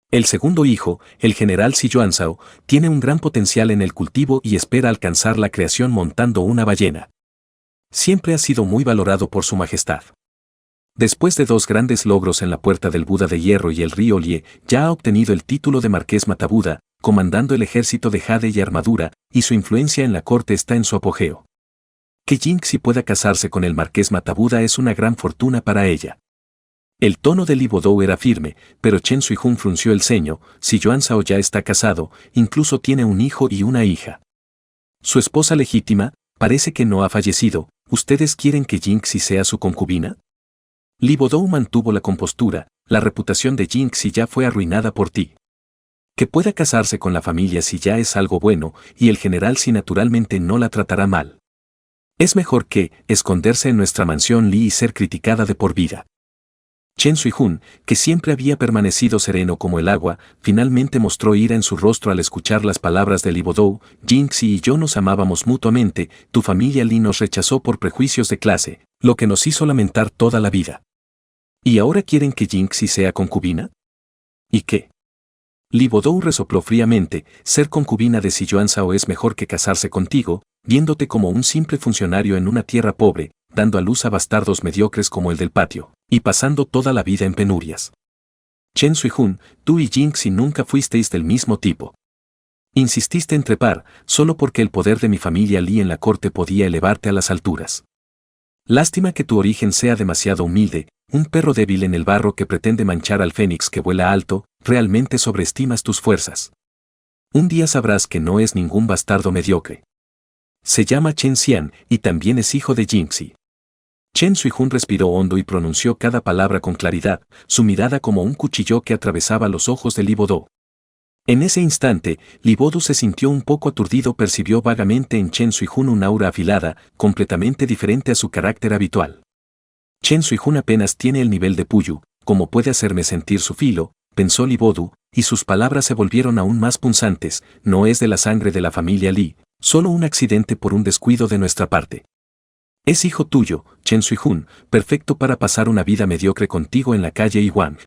El segundo hijo, el general Si Yuanzhao, tiene un gran potencial en el cultivo y espera alcanzar la creación montando una ballena. Siempre ha sido muy valorado por su majestad. Después de 2 grandes logros en la Puerta del Buda de Hierro y el río Lie, ya ha obtenido el título de Marqués Matabuda, comandando el ejército de jade y armadura, y su influencia en la corte está en su apogeo. Que Jingxi pueda casarse con el Marqués Matabuda es una gran fortuna para ella. El tono de Li Bodu era firme, pero Chen Suijun frunció el ceño. Si Yuanzhao ya está casado, incluso tiene un hijo y una hija. Su esposa legítima, parece que no ha fallecido. ¿Ustedes quieren que Jingxi sea su concubina? Li Bodu mantuvo la compostura. La reputación de Jingxi ya fue arruinada por ti. Que pueda casarse con la familia Si ya es algo bueno, y el general Si naturalmente no la tratará mal. Es mejor que esconderse en nuestra mansión Li y ser criticada de por vida. Chen Suijun, que siempre había permanecido sereno como el agua, finalmente mostró ira en su rostro al escuchar las palabras de Li Bodu. Jingxi y yo nos amábamos mutuamente, tu familia Li nos rechazó por prejuicios de clase, lo que nos hizo lamentar toda la vida. ¿Y ahora quieren que Jingxi sea concubina? ¿Y qué? Li Bodu resopló fríamente, ser concubina de Si Yuanzhao es mejor que casarse contigo, viéndote como un simple funcionario en una tierra pobre, dando a luz a bastardos mediocres como el del patio. Y pasando toda la vida en penurias. Chen Suihun, tú y Jinxi nunca fuisteis del mismo tipo. Insististe en trepar, solo porque el poder de mi familia Li en la corte podía elevarte a las alturas. Lástima que tu origen sea demasiado humilde, un perro débil en el barro que pretende manchar al fénix que vuela alto, realmente sobreestimas tus fuerzas. Un día sabrás que no es ningún bastardo mediocre. Se llama Chen Xian y también es hijo de Jinxi. Chen Suihun respiró hondo y pronunció cada palabra con claridad, su mirada como un cuchillo que atravesaba los ojos de Li Bodu. En ese instante, Li Bodu se sintió un poco aturdido, percibió vagamente en Chen Suihun un aura afilada, completamente diferente a su carácter habitual. Chen Suihun apenas tiene el nivel de Puyu, ¿cómo puede hacerme sentir su filo?, pensó Li Bodu, y sus palabras se volvieron aún más punzantes, no es de la sangre de la familia Li, solo un accidente por un descuido de nuestra parte. Es hijo tuyo, Chen Suihun, perfecto para pasar una vida mediocre contigo en la calle Iwang.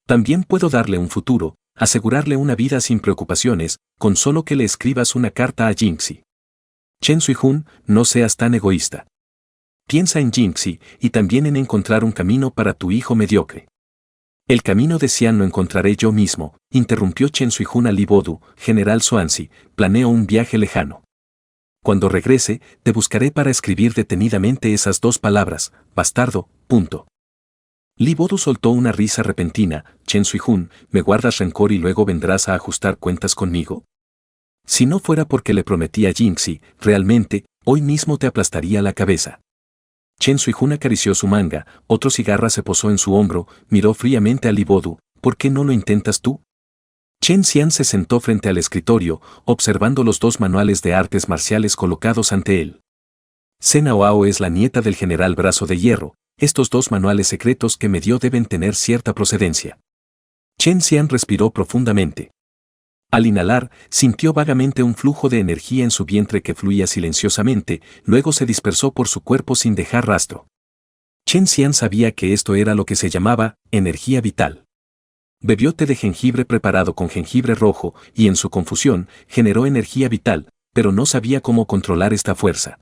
También puedo darle un futuro, asegurarle una vida sin preocupaciones, con solo que le escribas una carta a Jinxi. Chen Suihun, no seas tan egoísta. Piensa en Jinxi y también en encontrar un camino para tu hijo mediocre. El camino de Xian lo encontraré yo mismo, interrumpió Chen Suihun a Li Bodu, General Xuanzi, planeo un viaje lejano. Cuando regrese, te buscaré para escribir detenidamente esas dos palabras, bastardo, punto. Li Bodu soltó una risa repentina. Chen Suihun, ¿me guardas rencor y luego vendrás a ajustar cuentas conmigo? Si no fuera porque le prometí a Jinxi, realmente, hoy mismo te aplastaría la cabeza. Chen Suihun acarició su manga, otro cigarra se posó en su hombro, miró fríamente a Li Bodu, ¿por qué no lo intentas tú? Chen Xian se sentó frente al escritorio, observando los dos manuales de artes marciales colocados ante él. Sena Oao es la nieta del general Brazo de Hierro, estos dos manuales secretos que me dio deben tener cierta procedencia. Chen Xian respiró profundamente. Al inhalar, sintió vagamente un flujo de energía en su vientre que fluía silenciosamente, luego se dispersó por su cuerpo sin dejar rastro. Chen Xian sabía que esto era lo que se llamaba energía vital. Bebió té de jengibre preparado con jengibre rojo y en su confusión generó energía vital, pero no sabía cómo controlar esta fuerza.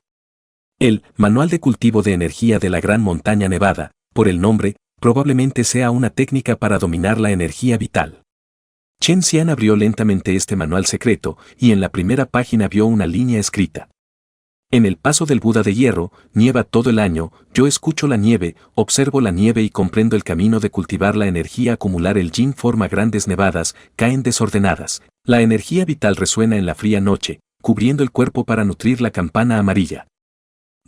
El Manual de Cultivo de Energía de la Gran Montaña Nevada, por el nombre, probablemente sea una técnica para dominar la energía vital. Chen Xian abrió lentamente este manual secreto y en la primera página vio una línea escrita. En el paso del Buda de Hierro, nieva todo el año, yo escucho la nieve, observo la nieve y comprendo el camino de cultivar la energía. Acumular el yin forma grandes nevadas, caen desordenadas. La energía vital resuena en la fría noche, cubriendo el cuerpo para nutrir la campana amarilla.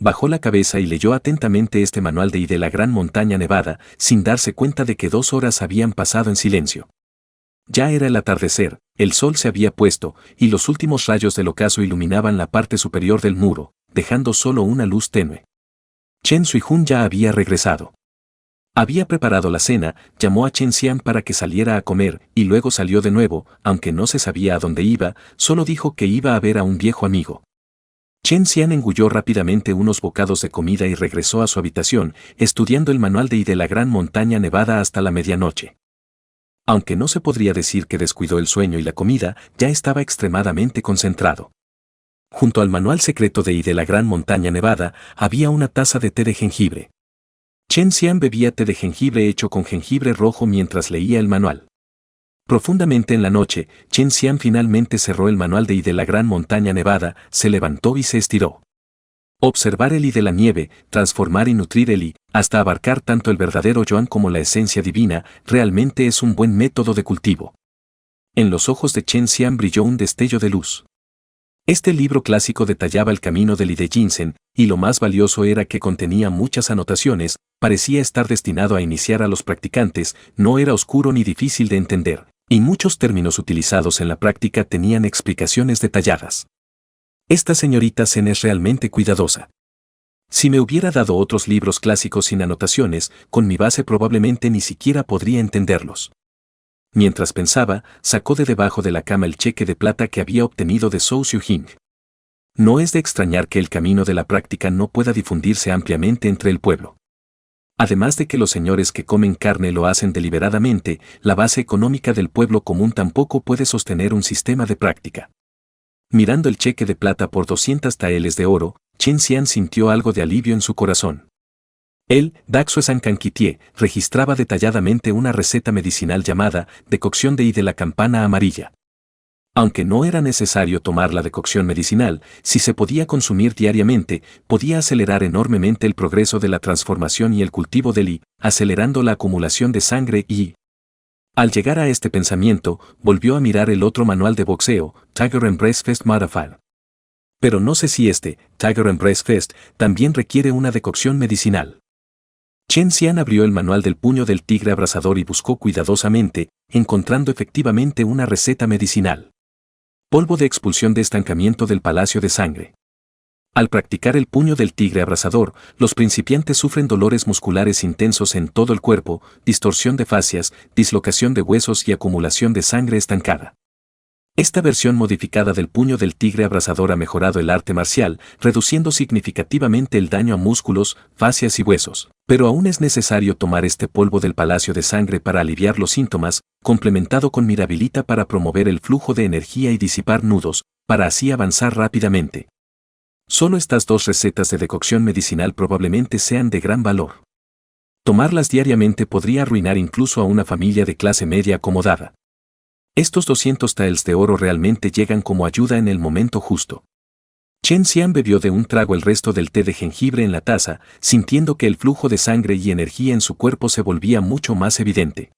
Bajó la cabeza y leyó atentamente este manual de la Gran Montaña Nevada, sin darse cuenta de que 2 horas habían pasado en silencio. Ya era el atardecer, el sol se había puesto, y los últimos rayos del ocaso iluminaban la parte superior del muro, dejando solo una luz tenue. Chen Suihun ya había regresado. Había preparado la cena, llamó a Chen Xian para que saliera a comer, y luego salió de nuevo, aunque no se sabía a dónde iba, solo dijo que iba a ver a un viejo amigo. Chen Xian engulló rápidamente unos bocados de comida y regresó a su habitación, estudiando el manual de la Gran Montaña Nevada hasta la medianoche. Aunque no se podría decir que descuidó el sueño y la comida, ya estaba extremadamente concentrado. Junto al manual secreto de la Gran Montaña Nevada, había una taza de té de jengibre. Chen Xian bebía té de jengibre hecho con jengibre rojo mientras leía el manual. Profundamente en la noche, Chen Xian finalmente cerró el manual de la Gran Montaña Nevada, se levantó y se estiró. Observar el I de la nieve, transformar y nutrir el I, hasta abarcar tanto el verdadero Yuan como la esencia divina, realmente es un buen método de cultivo. En los ojos de Chen Xian brilló un destello de luz. Este libro clásico detallaba el camino del I de Jinsen, y lo más valioso era que contenía muchas anotaciones, parecía estar destinado a iniciar a los practicantes, no era oscuro ni difícil de entender, y muchos términos utilizados en la práctica tenían explicaciones detalladas. Esta señorita Zen es realmente cuidadosa. Si me hubiera dado otros libros clásicos sin anotaciones, con mi base probablemente ni siquiera podría entenderlos. Mientras pensaba, sacó de debajo de la cama el cheque de plata que había obtenido de Zhou Xiujing. No es de extrañar que el camino de la práctica no pueda difundirse ampliamente entre el pueblo. Además de que los señores que comen carne lo hacen deliberadamente, la base económica del pueblo común tampoco puede sostener un sistema de práctica. Mirando el cheque de plata por 200 taeles de oro, Chen Xian sintió algo de alivio en su corazón. Él, Daxue Sankankitie, registraba detalladamente una receta medicinal llamada decocción de I de la campana amarilla. Aunque no era necesario tomar la decocción medicinal, si se podía consumir diariamente, podía acelerar enormemente el progreso de la transformación y el cultivo del I, acelerando la acumulación de sangre y... Al llegar a este pensamiento, volvió a mirar el otro manual de boxeo, Tiger and Breastfeast Modified. Pero no sé si Tiger and Breastfeast, también requiere una decocción medicinal. Chen Xian abrió el manual del puño del tigre abrasador y buscó cuidadosamente, encontrando efectivamente una receta medicinal. Polvo de expulsión de estancamiento del palacio de sangre. Al practicar el puño del tigre abrasador, los principiantes sufren dolores musculares intensos en todo el cuerpo, distorsión de fascias, dislocación de huesos y acumulación de sangre estancada. Esta versión modificada del puño del tigre abrasador ha mejorado el arte marcial, reduciendo significativamente el daño a músculos, fascias y huesos. Pero aún es necesario tomar este polvo del palacio de sangre para aliviar los síntomas, complementado con mirabilita para promover el flujo de energía y disipar nudos, para así avanzar rápidamente. Solo estas dos recetas de decocción medicinal probablemente sean de gran valor. Tomarlas diariamente podría arruinar incluso a una familia de clase media acomodada. Estos 200 taels de oro realmente llegan como ayuda en el momento justo. Chen Xian bebió de un trago el resto del té de jengibre en la taza, sintiendo que el flujo de sangre y energía en su cuerpo se volvía mucho más evidente.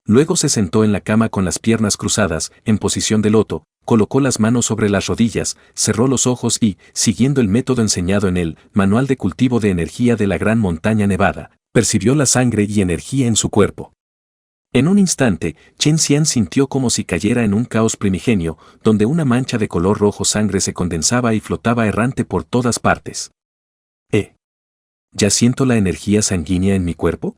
Luego se sentó en la cama con las piernas cruzadas, en posición de loto, colocó las manos sobre las rodillas, cerró los ojos y, siguiendo el método enseñado en el Manual de Cultivo de Energía de la Gran Montaña Nevada, percibió la sangre y energía en su cuerpo. En un instante, Chen Xian sintió como si cayera en un caos primigenio, donde una mancha de color rojo sangre se condensaba y flotaba errante por todas partes. ¿Ya siento la energía sanguínea en mi cuerpo?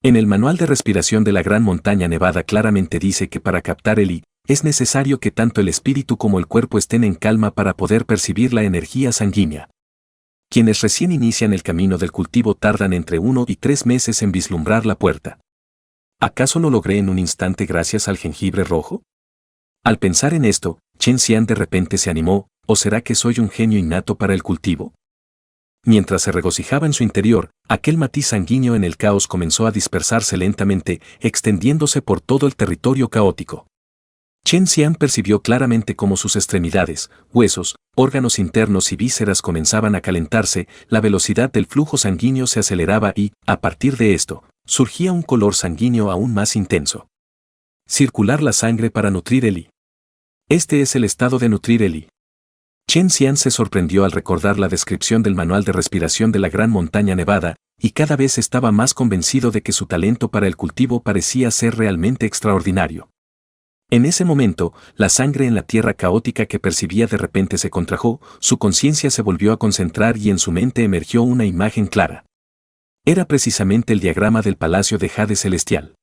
En el Manual de Respiración de la Gran Montaña Nevada claramente dice que para captar el I, es necesario que tanto el espíritu como el cuerpo estén en calma para poder percibir la energía sanguínea. Quienes recién inician el camino del cultivo tardan entre 1 y 3 meses en vislumbrar la puerta. ¿Acaso lo logré en un instante gracias al jengibre rojo? Al pensar en esto, Chen Xian de repente se animó, ¿o será que soy un genio innato para el cultivo? Mientras se regocijaba en su interior, aquel matiz sanguíneo en el caos comenzó a dispersarse lentamente, extendiéndose por todo el territorio caótico. Chen Xian percibió claramente cómo sus extremidades, huesos, órganos internos y vísceras comenzaban a calentarse, la velocidad del flujo sanguíneo se aceleraba y, a partir de esto, surgía un color sanguíneo aún más intenso. Circular la sangre para nutrir el I. Este es el estado de nutrir el I. Chen Xian se sorprendió al recordar la descripción del manual de respiración de la Gran Montaña Nevada, y cada vez estaba más convencido de que su talento para el cultivo parecía ser realmente extraordinario. En ese momento, la sangre en la tierra caótica que percibía de repente se contrajo, su conciencia se volvió a concentrar y en su mente emergió una imagen clara. Era precisamente el diagrama del Palacio de Jade Celestial.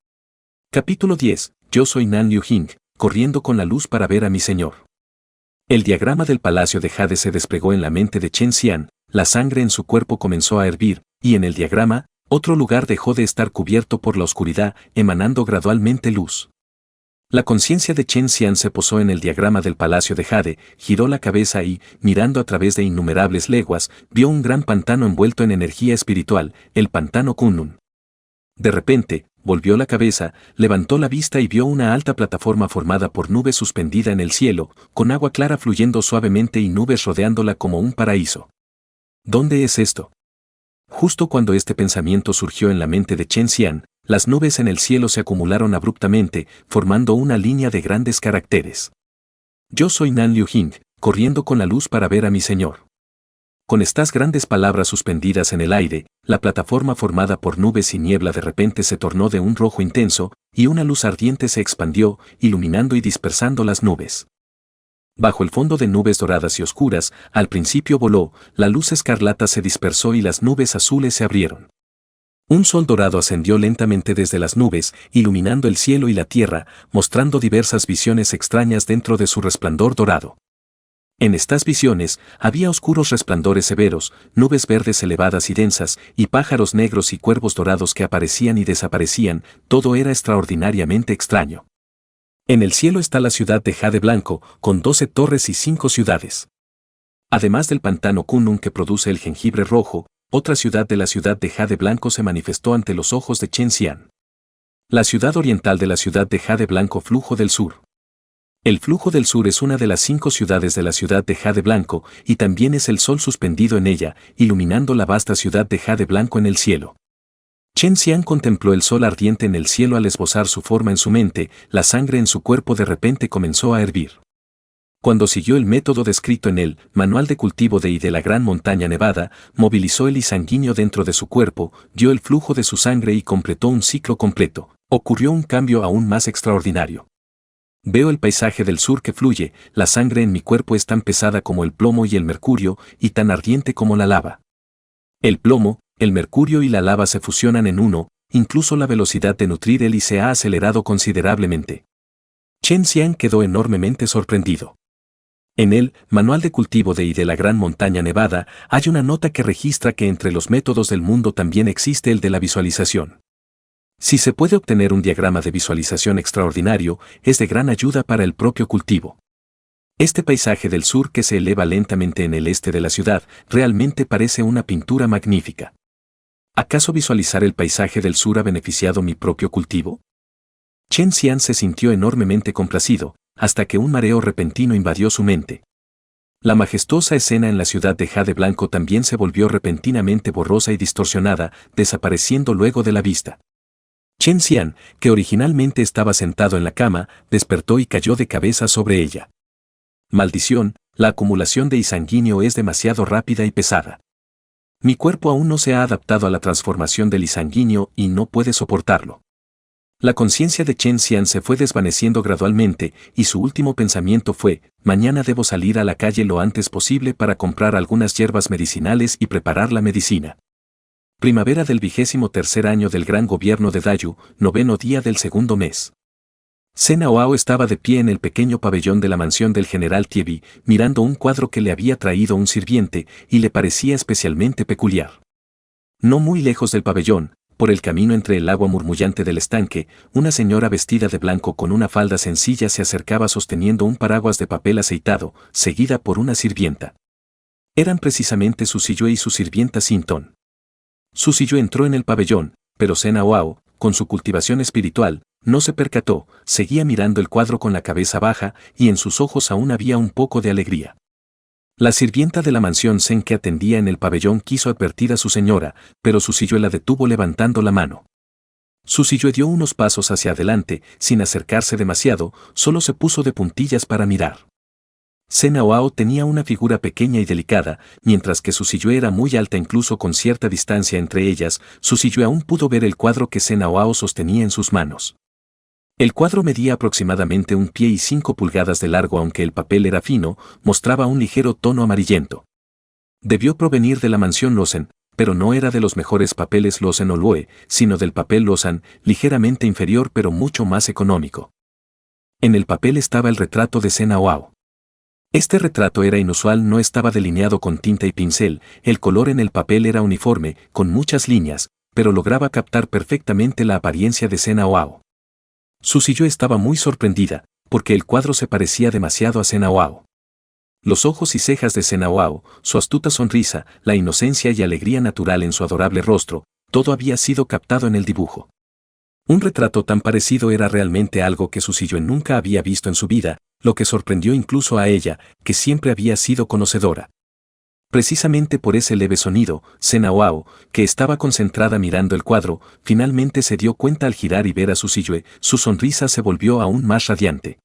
Capítulo 10. Yo soy Nan Liu Jing, corriendo con la luz para ver a mi señor. El diagrama del Palacio de Jade se desplegó en la mente de Chen Xian, la sangre en su cuerpo comenzó a hervir, y en el diagrama, otro lugar dejó de estar cubierto por la oscuridad, emanando gradualmente luz. La conciencia de Chen Xian se posó en el diagrama del Palacio de Jade, giró la cabeza y, mirando a través de innumerables leguas, vio un gran pantano envuelto en energía espiritual, el pantano Kunlun. De repente, volvió la cabeza, levantó la vista y vio una alta plataforma formada por nubes suspendida en el cielo, con agua clara fluyendo suavemente y nubes rodeándola como un paraíso. ¿Dónde es esto? Justo cuando este pensamiento surgió en la mente de Chen Xian, las nubes en el cielo se acumularon abruptamente, formando una línea de grandes caracteres. Yo soy Nan Liu Jing, corriendo con la luz para ver a mi señor. Con estas grandes palabras suspendidas en el aire, la plataforma formada por nubes y niebla de repente se tornó de un rojo intenso, y una luz ardiente se expandió, iluminando y dispersando las nubes. Bajo el fondo de nubes doradas y oscuras, al principio voló, la luz escarlata se dispersó y las nubes azules se abrieron. Un sol dorado ascendió lentamente desde las nubes, iluminando el cielo y la tierra, mostrando diversas visiones extrañas dentro de su resplandor dorado. En estas visiones, había oscuros resplandores severos, nubes verdes elevadas y densas, y pájaros negros y cuervos dorados que aparecían y desaparecían, todo era extraordinariamente extraño. En el cielo está la ciudad de Jade Blanco, con 12 torres y 5 ciudades. Además del pantano Kunlun que produce el jengibre rojo, otra ciudad de la ciudad de Jade Blanco se manifestó ante los ojos de Chen Xian. La ciudad oriental de la ciudad de Jade Blanco Flujo del Sur. El Flujo del Sur es una de las 5 ciudades de la ciudad de Jade Blanco y también es el sol suspendido en ella, iluminando la vasta ciudad de Jade Blanco en el cielo. Chen Xian contempló el sol ardiente en el cielo al esbozar su forma en su mente, la sangre en su cuerpo de repente comenzó a hervir. Cuando siguió el método descrito en el Manual de Cultivo de la Gran Montaña Nevada, movilizó el sanguíneo dentro de su cuerpo, dio el flujo de su sangre y completó un ciclo completo. Ocurrió un cambio aún más extraordinario. Veo el paisaje del sur que fluye, la sangre en mi cuerpo es tan pesada como el plomo y el mercurio, y tan ardiente como la lava. El plomo, el mercurio y la lava se fusionan en uno, incluso la velocidad de nutrir el se ha acelerado considerablemente. Chen Xian quedó enormemente sorprendido. En el Manual de Cultivo de la Gran Montaña Nevada hay una nota que registra que entre los métodos del mundo también existe el de la visualización. Si se puede obtener un diagrama de visualización extraordinario, es de gran ayuda para el propio cultivo. Este paisaje del sur que se eleva lentamente en el este de la ciudad realmente parece una pintura magnífica. ¿Acaso visualizar el paisaje del sur ha beneficiado mi propio cultivo? Chen Xian se sintió enormemente complacido, hasta que un mareo repentino invadió su mente. La majestuosa escena en la ciudad de Jade Blanco también se volvió repentinamente borrosa y distorsionada, desapareciendo luego de la vista. Chen Xian, que originalmente estaba sentado en la cama, despertó y cayó de cabeza sobre ella. Maldición, la acumulación de sanguíneo es demasiado rápida y pesada. Mi cuerpo aún no se ha adaptado a la transformación del sanguíneo y no puede soportarlo. La conciencia de Chen Xian se fue desvaneciendo gradualmente y su último pensamiento fue, mañana debo salir a la calle lo antes posible para comprar algunas hierbas medicinales y preparar la medicina. Primavera del 23º año del gran gobierno de Dayu, 9º día del segundo mes. Sena Oao estaba de pie en el pequeño pabellón de la mansión del general Tiebi, mirando un cuadro que le había traído un sirviente y le parecía especialmente peculiar. No muy lejos del pabellón, por el camino entre el agua murmullante del estanque, una señora vestida de blanco con una falda sencilla se acercaba sosteniendo un paraguas de papel aceitado, seguida por una sirvienta. Eran precisamente Susiyue y su sirvienta Sinton. Susiyue entró en el pabellón, pero Sena Oao, con su cultivación espiritual, no se percató, seguía mirando el cuadro con la cabeza baja y en sus ojos aún había un poco de alegría. La sirvienta de la mansión Zen que atendía en el pabellón quiso advertir a su señora, pero Susiyue la detuvo levantando la mano. Susiyue dio unos pasos hacia adelante, sin acercarse demasiado, solo se puso de puntillas para mirar. Sena Oao tenía una figura pequeña y delicada, mientras que Susiyue era muy alta incluso con cierta distancia entre ellas, Susiyue aún pudo ver el cuadro que Sena Oao sostenía en sus manos. El cuadro medía aproximadamente 1 pie y 5 pulgadas de largo aunque el papel era fino, mostraba un ligero tono amarillento. Debió provenir de la mansión Lozen, pero no era de los mejores papeles Lozen o Loe, sino del papel Lozan, ligeramente inferior pero mucho más económico. En el papel estaba el retrato de Sena Oao. Este retrato era inusual, no estaba delineado con tinta y pincel, el color en el papel era uniforme, con muchas líneas, pero lograba captar perfectamente la apariencia de Sena Oao. Susiyue estaba muy sorprendida, porque el cuadro se parecía demasiado a Sena Oao. Los ojos y cejas de Sena Oao, su astuta sonrisa, la inocencia y alegría natural en su adorable rostro, todo había sido captado en el dibujo. Un retrato tan parecido era realmente algo que Susiyue nunca había visto en su vida, lo que sorprendió incluso a ella, que siempre había sido conocedora. Precisamente por ese leve sonido, Sena Oao, que estaba concentrada mirando el cuadro, finalmente se dio cuenta al girar y ver a Susiyue, su sonrisa se volvió aún más radiante.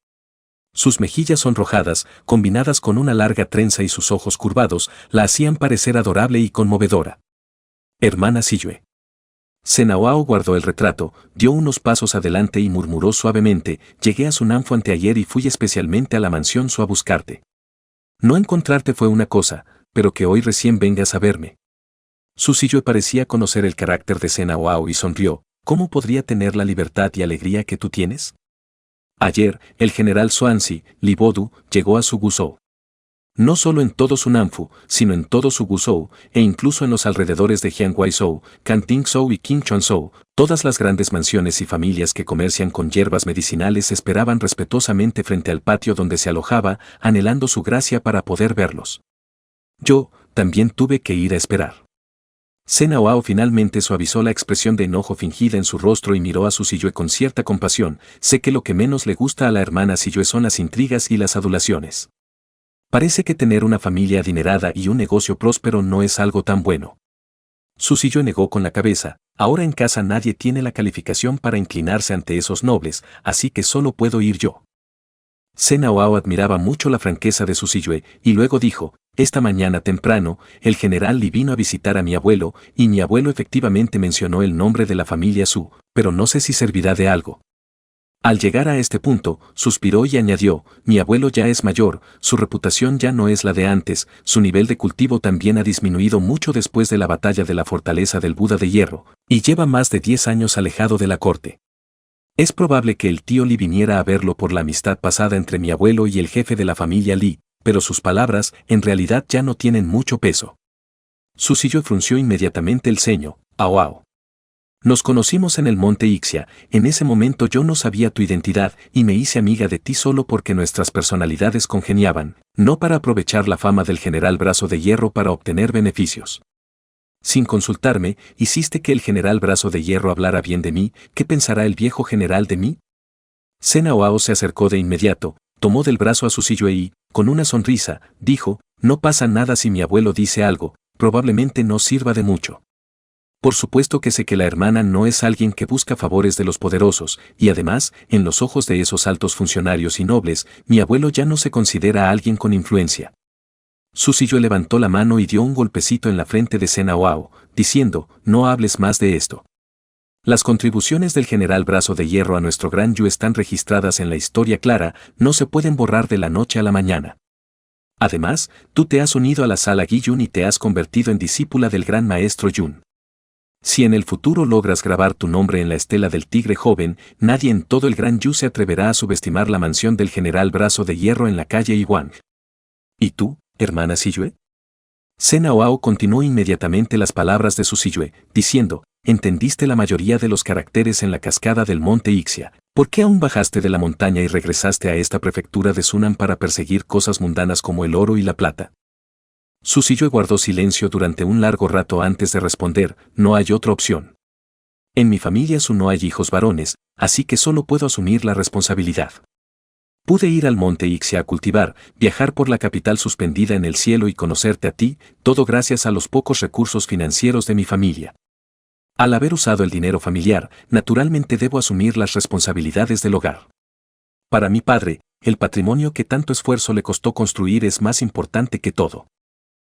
Sus mejillas sonrojadas, combinadas con una larga trenza y sus ojos curvados, la hacían parecer adorable y conmovedora. Hermana Siyue. Sena Oao guardó el retrato, dio unos pasos adelante y murmuró suavemente, llegué a Sunanfu anteayer y fui especialmente a la mansión Su a buscarte. No encontrarte fue una cosa, pero que hoy recién vengas a verme. Susiyue parecía conocer el carácter de Sena Oao y sonrió, ¿cómo podría tener la libertad y alegría que tú tienes? Ayer, el general Xuanzi, Libodu, llegó a Suguzhou. No solo en todo Sunanfu, sino en todo Suguzhou, e incluso en los alrededores de Jianghuaizhou, Cantingzhou y Qinchuanzhou, todas las grandes mansiones y familias que comercian con hierbas medicinales esperaban respetuosamente frente al patio donde se alojaba, anhelando su gracia para poder verlos. Yo, también tuve que ir a esperar. Senaoao finalmente suavizó la expresión de enojo fingida en su rostro y miró a su Siyue con cierta compasión. Sé que lo que menos le gusta a la hermana Siyue son las intrigas y las adulaciones. Parece que tener una familia adinerada y un negocio próspero no es algo tan bueno. Su Siyue negó con la cabeza. Ahora en casa nadie tiene la calificación para inclinarse ante esos nobles, así que solo puedo ir yo. Senaoao admiraba mucho la franqueza de su Siyue y luego dijo: esta mañana temprano, el general Li vino a visitar a mi abuelo y mi abuelo efectivamente mencionó el nombre de la familia Su, pero no sé si servirá de algo. Al llegar a este punto, suspiró y añadió: mi abuelo ya es mayor, su reputación ya no es la de antes, su nivel de cultivo también ha disminuido mucho después de la batalla de la fortaleza del Buda de Hierro, y lleva más de 10 años alejado de la corte. Es probable que el tío Li viniera a verlo por la amistad pasada entre mi abuelo y el jefe de la familia Li, pero sus palabras en realidad ya no tienen mucho peso. Su Siyue frunció inmediatamente el ceño. Ao. Nos conocimos en el monte Ixia, en ese momento yo no sabía tu identidad y me hice amiga de ti solo porque nuestras personalidades congeniaban, no para aprovechar la fama del general Brazo de Hierro para obtener beneficios. Sin consultarme, hiciste que el general Brazo de Hierro hablara bien de mí. ¿Qué pensará el viejo general de mí? Senaoao se acercó de inmediato, tomó del brazo a su Siyue y, con una sonrisa, dijo: no pasa nada si mi abuelo dice algo, probablemente no sirva de mucho. Por supuesto que sé que la hermana no es alguien que busca favores de los poderosos, y además, en los ojos de esos altos funcionarios y nobles, mi abuelo ya no se considera a alguien con influencia. Su Siyue levantó la mano y dio un golpecito en la frente de Senaoao, diciendo: no hables más de esto. Las contribuciones del general Brazo de Hierro a nuestro gran Yu están registradas en la historia clara, no se pueden borrar de la noche a la mañana. Además, tú te has unido a la sala Gi-Yun y te has convertido en discípula del gran maestro Yun. Si en el futuro logras grabar tu nombre en la estela del tigre joven, nadie en todo el gran Yu se atreverá a subestimar la mansión del general Brazo de Hierro en la calle Iwang. ¿Y tú, hermana Siyue? Senaoao continuó inmediatamente las palabras de su Siyue, diciendo: entendiste la mayoría de los caracteres en la cascada del monte Ixia. ¿Por qué aún bajaste de la montaña y regresaste a esta prefectura de Sunan para perseguir cosas mundanas como el oro y la plata? Su Siyue guardó silencio durante un largo rato antes de responder: no hay otra opción. En mi familia Su no hay hijos varones, así que solo puedo asumir la responsabilidad. Pude ir al monte Ixia a cultivar, viajar por la capital suspendida en el cielo y conocerte a ti, todo gracias a los pocos recursos financieros de mi familia. Al haber usado el dinero familiar, naturalmente debo asumir las responsabilidades del hogar. Para mi padre, el patrimonio que tanto esfuerzo le costó construir es más importante que todo.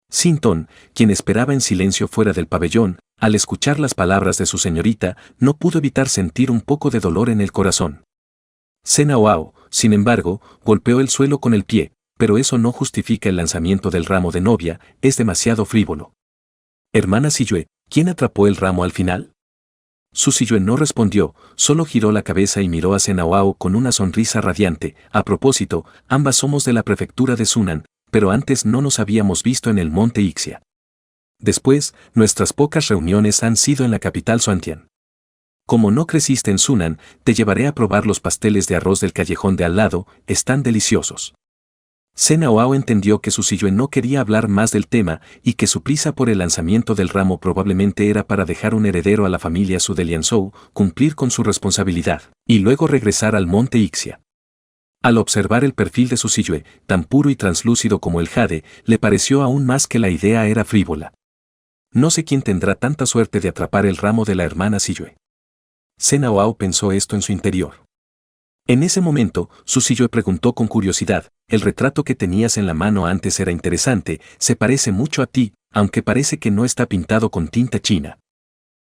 Sinton, quien esperaba en silencio fuera del pabellón, al escuchar las palabras de su señorita, no pudo evitar sentir un poco de dolor en el corazón. Senaoao, sin embargo, golpeó el suelo con el pie, pero eso no justifica el lanzamiento del ramo de novia, es demasiado frívolo. Hermana Siyue, ¿quién atrapó el ramo al final? Su Siyue no respondió, solo giró la cabeza y miró a Senaoao con una sonrisa radiante. A propósito, ambas somos de la prefectura de Sunan, pero antes no nos habíamos visto en el monte Ixia. Después, nuestras pocas reuniones han sido en la capital Xuantian. Como no creciste en Sunan, te llevaré a probar los pasteles de arroz del callejón de al lado, están deliciosos. Senaoao entendió que su Siyue no quería hablar más del tema y que su prisa por el lanzamiento del ramo probablemente era para dejar un heredero a la familia Su de Lianzhou, cumplir con su responsabilidad, y luego regresar al monte Ixia. Al observar el perfil de su Siyue, tan puro y translúcido como el jade, le pareció aún más que la idea era frívola. No sé quién tendrá tanta suerte de atrapar el ramo de la hermana Siyue. Senaoao pensó esto en su interior. En ese momento, su Siyue preguntó con curiosidad: el retrato que tenías en la mano antes era interesante, se parece mucho a ti, aunque parece que no está pintado con tinta china.